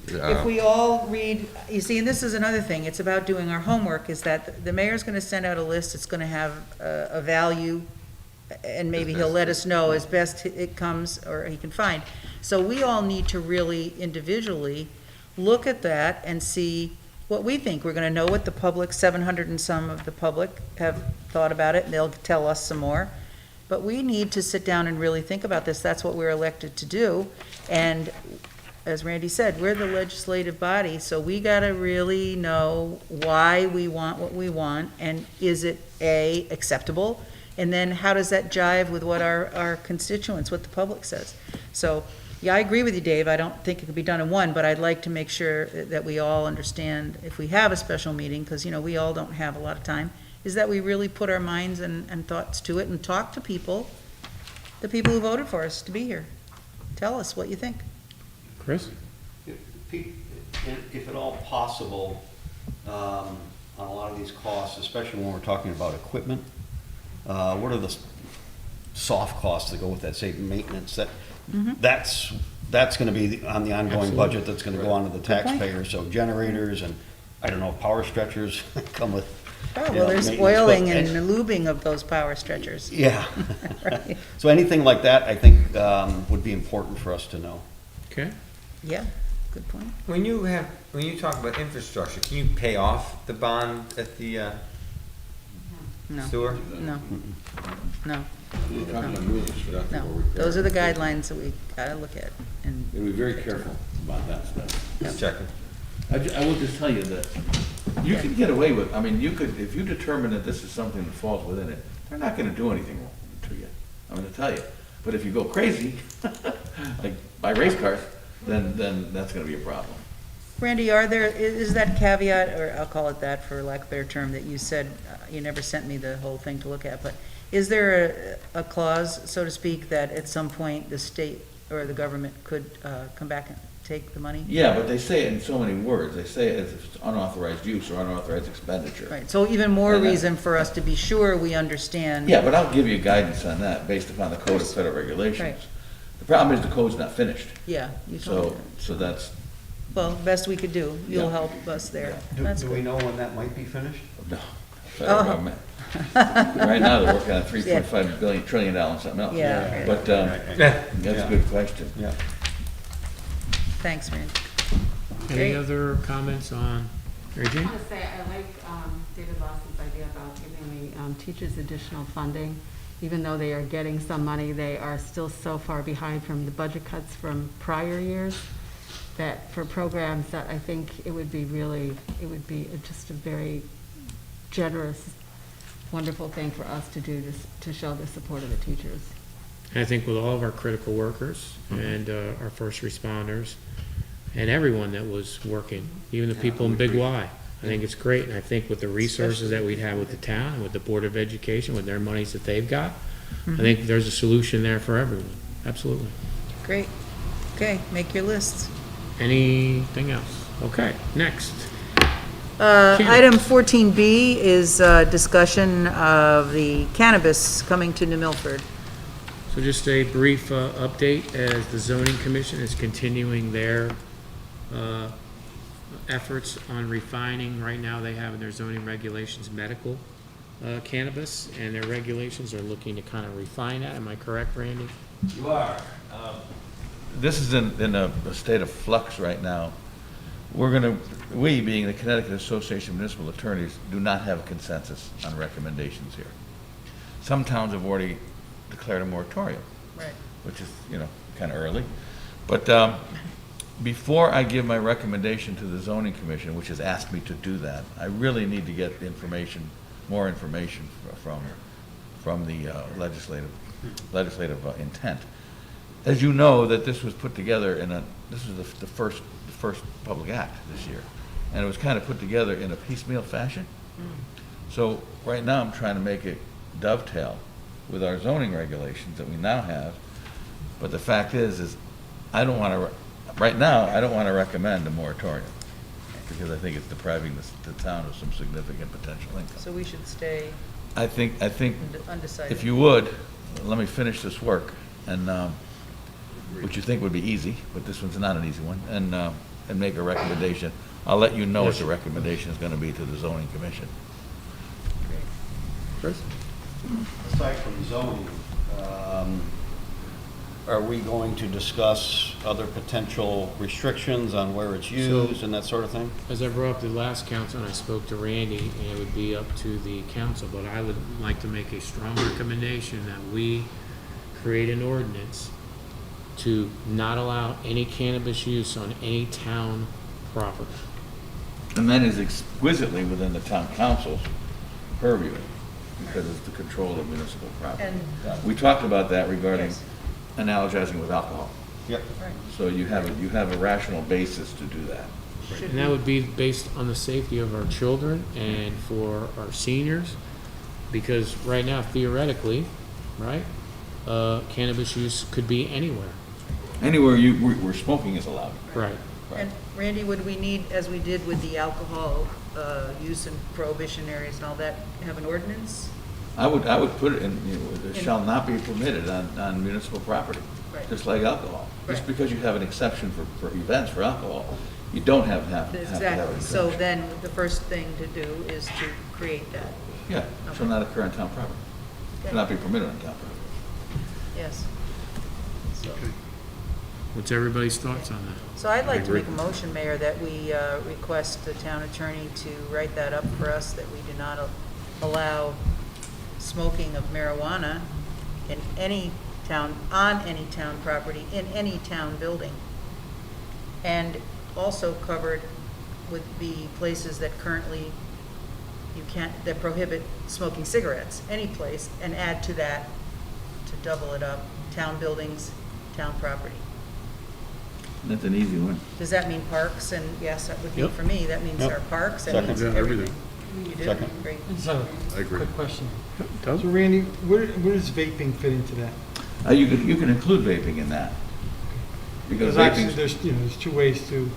if we all read, you see, and this is another thing, it's about doing our homework, is that the mayor's gonna send out a list, it's gonna have a value, and maybe he'll let us know as best it comes, or he can find. So we all need to really individually look at that and see what we think. We're gonna know what the public, 700 and some of the public have thought about it, and they'll tell us some more. But we need to sit down and really think about this. That's what we're elected to do. And as Randy said, we're the legislative body, so we gotta really know why we want what we want, and is it, A, acceptable? And then how does that jive with what our constituents, what the public says? So, yeah, I agree with you, Dave. I don't think it could be done in one, but I'd like to make sure that we all understand, if we have a special meeting, because, you know, we all don't have a lot of time, is that we really put our minds and thoughts to it and talk to people, the people who voted for us to be here. Tell us what you think. Chris? Pete, if at all possible, on a lot of these costs, especially when we're talking about equipment, what are the soft costs that go with that, say, maintenance, that's gonna be on the ongoing Absolutely. budget, that's gonna go on to the point. taxpayer, so generators and, I don't know, if power stretchers come with, Oh, you know, well, there's maintenance, oiling but- and lubing of those power stretchers. Yeah. Right. So anything like that, I think, would be important for us to know. Okay. Yeah, good point. When you talk about infrastructure, can you pay off the bond at the No. sewer? No, no, We're talking about rules, we're not no. gonna Those are the guidelines that we gotta look at, and Be very careful about that stuff. Just checking. I will just tell you that you can get away with, I mean, you could, if you determine that this is something that falls within it, they're not gonna do anything to you. I'm gonna tell you. But if you go crazy, like buy race cars, then that's gonna be a problem. Randy, is that caveat, or I'll call it that for lack of a better term, that you said, you never sent me the whole thing to look at, but is there a clause, so to speak, that at some point the state or the government could come back and take the money? Yeah, but they say it in so many words. They say it as if it's unauthorized use or unauthorized expenditure. Right, so even more And reason for us to be sure we understand. Yeah, but I'll give you guidance on that based upon the Code of Federal Regulations. Right. The problem is the code's not finished. Yeah, you told me So that's, that. Well, best we could do. You'll Yeah. help us there. Do That's we good. know when that might be finished? no. Federal Oh. government. Right now, they're working on $3.5 trillion and something else. Yeah. But, that's a good question. Yeah. Thanks, Randy. Any Great. other comments on, Mary I Jane? want to say, I like David Lawson's idea about giving the teachers additional funding. Even though they are getting some money, they are still so far behind from the budget cuts from prior years that for programs that I think it would be just a very generous, wonderful thing for us to do to show the support of the teachers. I think with all of our critical workers and our first responders and everyone that was working, even the people in Big Y, I think it's great. And I think with the resources that we'd have with the town and with the Board of Education, with their monies that they've got, I think there's a solution there for everyone. Absolutely. Great. Okay, make your lists. Anything else? Okay, next. Item 14B is discussion of the cannabis coming to New Milford. So just a brief update as the zoning commission is continuing their efforts on refining. Right now, they have in their zoning regulations medical cannabis, and their regulations are looking to kind of refine that. Am I correct, Randy? You are. This is in a state of flux right now. We, being the Connecticut Association of Municipal Attorneys, do not have a consensus on recommendations here. Some towns have already declared a moratorium. Right. Which is, kind of early. But before I give my recommendation to the zoning commission, which has asked me to do that, I really need to get more information from the legislative intent. As you know, that this was put together this is the first public act this year, and it was kind of put together in a piecemeal fashion. So right now, I'm trying to make it dovetail with our zoning regulations that we now have. But the fact is I don't want to recommend a moratorium because I think it's depriving the town of some significant potential income. So we should stay I think undecided. if you would, let me finish this work, and which you think would be easy, but this one's not an easy one, and make a recommendation. I'll let you know what the recommendation is going to be to the zoning commission. Chris? Aside from zoning, are we going to discuss other potential restrictions on where it's used and that sort of thing? As I brought up the last council, and I spoke to Randy, and it would be up to the council, but I would like to make a strong recommendation that we create an ordinance to not allow any cannabis use on any town property. And that is exquisitely within the town council's purview, because it's the control of municipal property. And- We talked about that regarding Yes. analogizing with alcohol. Yep. Right. So you have a rational basis to do that. And that would be based on the safety of our children and for our seniors, because right now, theoretically, right, cannabis use could be anywhere. Anywhere where smoking is allowed. Right. And Randy, would we need, as we did with the alcohol use in prohibition areas and all that, have an ordinance? I would put it in, it shall not be permitted on municipal property, Right. just like alcohol. Just Right. because you have an exception for events for alcohol, you don't have to have an Exactly. So exception. then the first thing to do is to create that. Yeah, it shall not occur on town property. Shall not be permitted on town property. Yes. So- What's everybody's thoughts on that? So I'd like to agree. make a motion, Mayor, that we request the town attorney to write that up for us, that we do not allow smoking of marijuana in any town, on any town property, in any town building. And also covered would be places that currently that prohibit smoking cigarettes, any place, and add to that, to double it up, town buildings, town property. That's an easy one. Does that mean parks? And yes, that would be Yep. for me. That means Yep. our parks. That Second. means Yeah, everything. You do? Second. Great. I just have I agree. quick question. Does? So Randy, where does vaping fit into that? You can include vaping in that. Because actually, vaping, there's two ways to,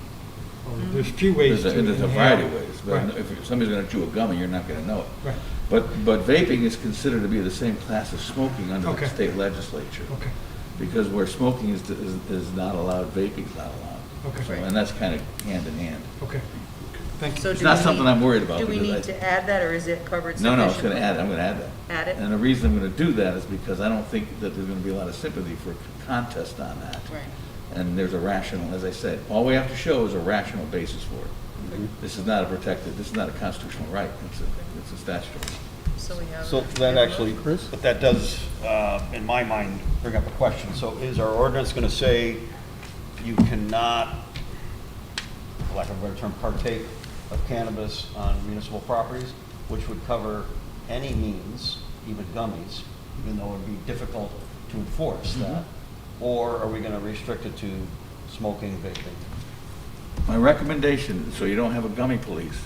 well, there's a few ways to there's a inhale. variety of ways. But Right. if somebody's gonna chew a gummy, you're not gonna know it. Right, But vaping is considered to be the same class as smoking under the Okay. state legislature. okay, Because where smoking is not allowed, vaping's not allowed. okay, So, and that's kind of hand in hand. okay. Thank So you. It's do not we something need- I'm worried about. Do we because need I- to add that, or is it covered No, sufficiently? no, it's gonna add, I'm gonna add that. Add it? And the reason I'm gonna do that is because I don't think that there's gonna be a lot of sympathy for a contest on that. Right. And there's a rational, as I said, all we have to show is a rational basis for it. This is not a protected, this is not a constitutional right, it's a statutory. So we have. So that actually, but that does, in my mind, bring up a question. So is our ordinance going to say you cannot, for lack of a better term, partake of cannabis on municipal properties, which would cover any means, even gummies, even though it would be difficult to enforce that? Or are we going to restrict it to smoking, vaping? My recommendation, so you don't have a gummy police,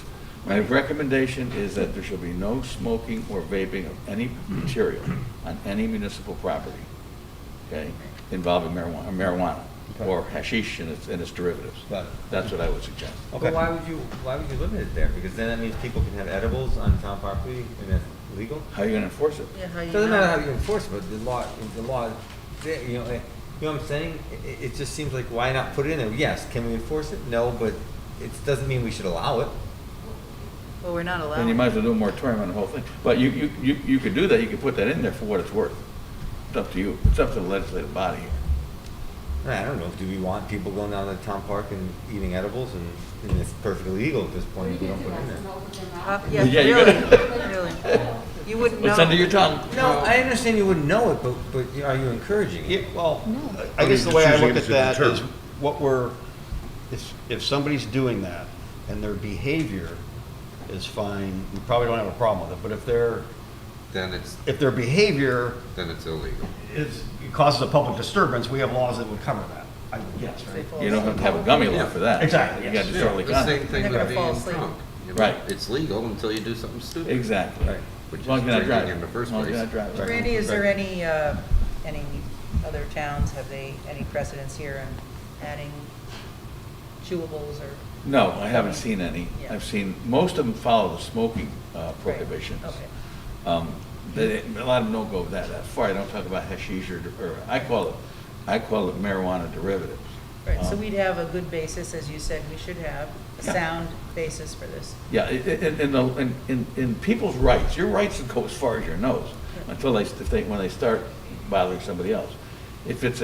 my recommendation is that there shall be no smoking or vaping of any material on any municipal property, okay, involving marijuana or hashish and its derivatives. Got it. That's what I would suggest. But why would you limit it there? Because then that means people can have edibles on town property and that's legal? How are you gonna enforce it? Yeah, how you Doesn't know? matter how you enforce it, but the law, you know what I'm saying? It just seems like, why not put it in there? Yes, can we enforce it? No, but it doesn't mean we should allow it. Well, we're not allowed. Then you might as well do a moratorium on the whole thing. But you could do that, you could put that in there for what it's worth. It's up to you, it's up to the legislative body here. I don't know, do we want people going down to the town park and eating edibles and it's perfectly legal at this point if we don't put it in there? Yeah, Yeah, you really, gotta- really. You wouldn't know. It's under your tongue. No, I understand you wouldn't know it, but are you encouraging it? Yeah, well, I I guess mean, the way I choosing look it at to that is determine. what we're, if somebody's doing that and their behavior is fine, we probably don't have a problem with it, but if their behavior Then it's illegal. is, it causes a public disturbance, we have laws that would cover that, I would guess, right? You don't have to have a gummy law for that. Exactly, You yes. got disorderly The same conduct. thing They're with gonna fall being asleep. drunk. You know, Right. It's legal until you do something stupid. Exactly. Right. Which As is long as you're not drinking driving. in the first As long as you're place. not driving. Randy, is there any other towns, have they, any precedents here in adding chewables or? No, I haven't seen any. Yeah. I've seen, most of them follow the smoking prohibitions. Okay. A lot of them don't go that far. I don't talk about hashish or I call it marijuana derivatives. Right, so we'd have a good basis, as you said, we should have a sound basis for this. Yeah, in people's rights, your rights go as far as your nose until when they start bothering somebody else. If it's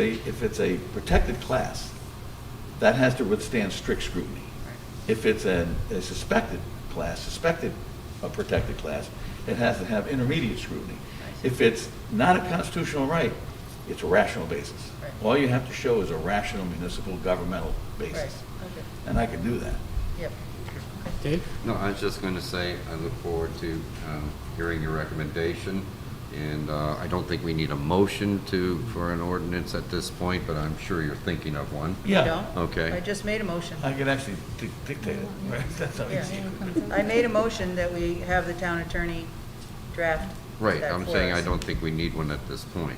a protected class, that has to withstand strict scrutiny. If it's a suspected protected class, it has to have intermediate scrutiny. If it's not a constitutional right, it's a rational basis. Right. All you have to show is a rational municipal governmental Right, basis. okay, And I can do that. yep. Dave? No, I was just going to say, I look forward to hearing your recommendation. And I don't think we need a motion for an ordinance at this point, but I'm sure you're thinking of one. You Yeah. don't? Okay. I just made a motion. I can actually dictate it. Right? That's how easy it is. I made a motion that we have the town attorney draft Right, that I'm for saying I us. don't think we need one at this point.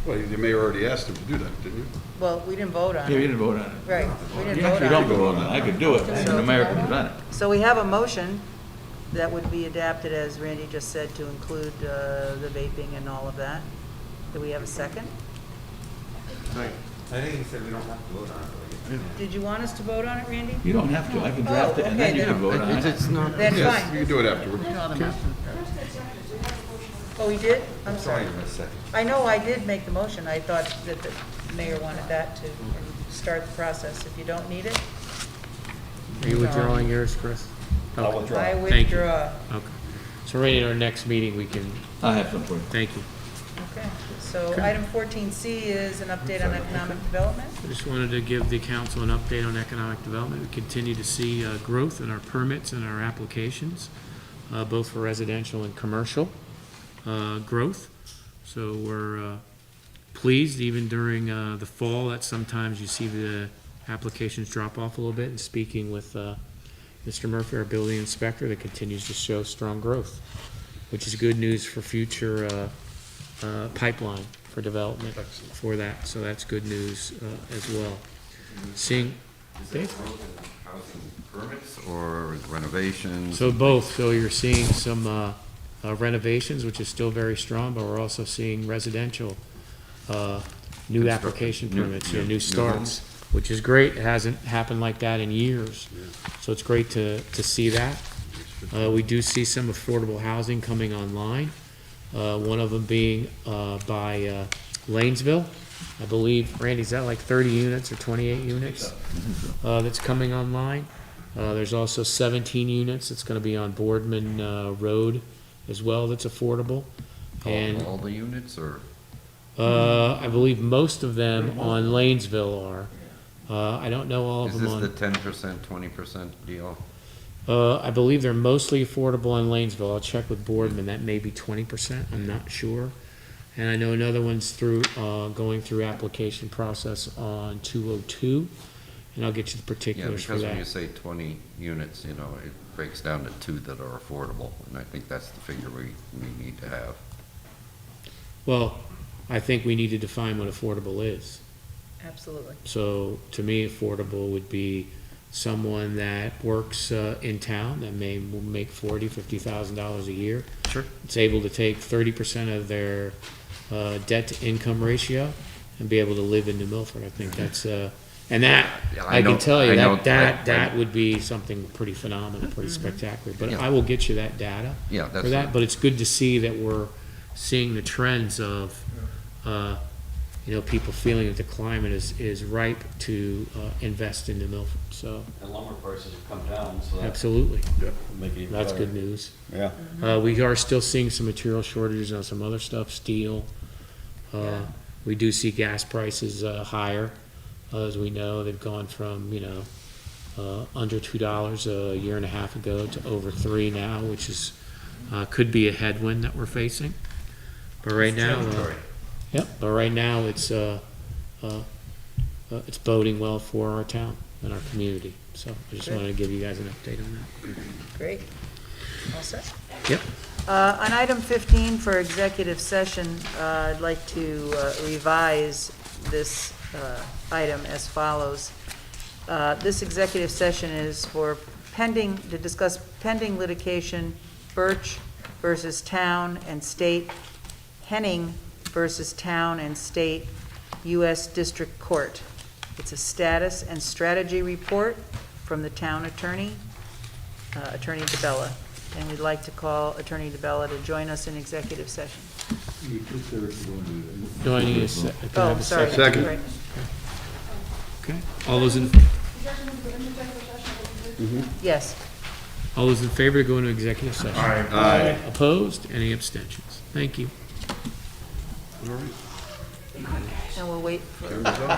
Well, the mayor already asked him to do that, didn't you? Well, we didn't vote on Yeah, it. you didn't vote on it. Right, we didn't You vote actually on don't it. vote on it. I could do it, and the mayor can prevent it. So we have a motion that would be adapted, as Randy just said, to include the vaping and all of that. Do we have a second? I think he said we don't have to vote on it. Did you want us to vote on it, Randy? You don't have to. I can draft it, and then okay, you can then- vote on it. It's not. Then Yes, fine. you can do it afterwards. Oh, we did? I'm sorry. Sorry, a second. I know I did make the motion. I thought that the mayor wanted that to start the process. If you don't need it, Are you withdrawing yours, Chris? I'll Okay. withdraw. I Thank you. withdraw. Okay. So Randy, at our next meeting, we can, I have some for you. thank you. Okay, so Okay. item 14C is an update on economic development. I just wanted to give the council an update on economic development. We continue to see growth in our permits and our applications, both for residential and commercial growth. So we're pleased, even during the fall, that sometimes you see the applications drop off a little bit. And speaking with Mr. Murphy, our building inspector, that continues to show strong growth, which is good news for future pipeline for development for that. So that's good news as well. Seeing, Is that growth in housing permits or renovations? so both. So you're seeing some renovations, which is still very strong, but we're also seeing residential new application permits, new starts, which is great. It hasn't happened like that in years. So it's great to see that. We do see some affordable housing coming online. One of them being by Lanesville. I believe, Randy, is that like 30 units or 28 units that's coming online? There's also 17 units that's going to be on Boardman Road as well that's affordable. And All the units, or? I believe most of them on Lanesville are. I don't know all of them on. Is this the 10%, 20% deal? I believe they're mostly affordable in Lanesville. I'll check with Boardman. That may be 20%. I'm not sure. And I know another one's through going through application process on 202, and I'll get you the particulars for Yeah, because that. when you say 20 units, you know, it breaks down to 2 that are affordable, and I think that's the figure we need to have. Well, I think we need to define what affordable is. Absolutely. So to me, affordable would be someone that works in town that may make $40,000-$50,000 a year. Sure. It's able to take 30% of their debt to income ratio and be able to live in New Milford. I think that's and that Yeah, I can tell you that that would be something pretty phenomenal, pretty spectacular. But Yeah. I will get you that data Yeah, that's for that. it. But it's good to see that we're seeing the trends of people feeling that the climate is ripe to invest in New Milford. So And lumber prices have come down, so that absolutely, make it even that's better. good news. Yeah. We are still seeing some material shortages on some other stuff, steel. We do see gas prices higher. As we know, they've gone from, under $2 a year and a half ago to over $3 now, which is, could be a headwind that we're facing. But right now, it's boding well for our town and our community. So I just Good. wanted to give you guys an update on that. Great. All set? Yep. On item 15 for executive session, I'd like to revise this item as follows. This executive session is to discuss pending litigation, Birch versus Town and State, Henning versus Town and State, U.S. District Court. It's a status and strategy report from the town attorney, Attorney DeBella. And we'd like to call Attorney DeBella to join us in executive session. Do I need a can I have a Sorry. Second. Right. Okay. All those in Yes. All those in favor to go into executive session? Aye. Opposed? Any abstentions? Thank you. All right. And we'll wait for. There we go.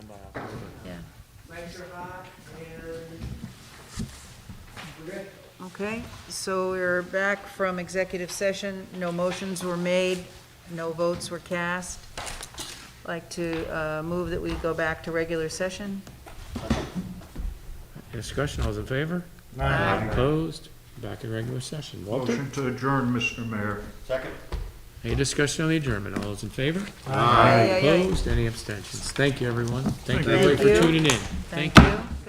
done by October. Yeah. Lights are hot, Okay, so we're back from executive session. No motions were made, no votes were cast. Like to move that we go back to regular session. Discussion, all those in favor? Aye. Opposed? Back in regular session. Walter? Motion to adjourn, Mr. Mayor. Second? Any discussion on the adjournment? All those in favor? Aye. Opposed? Any abstentions? Thank you, everyone. Thank you Thank everybody you. for tuning in. Thank Thank you. you.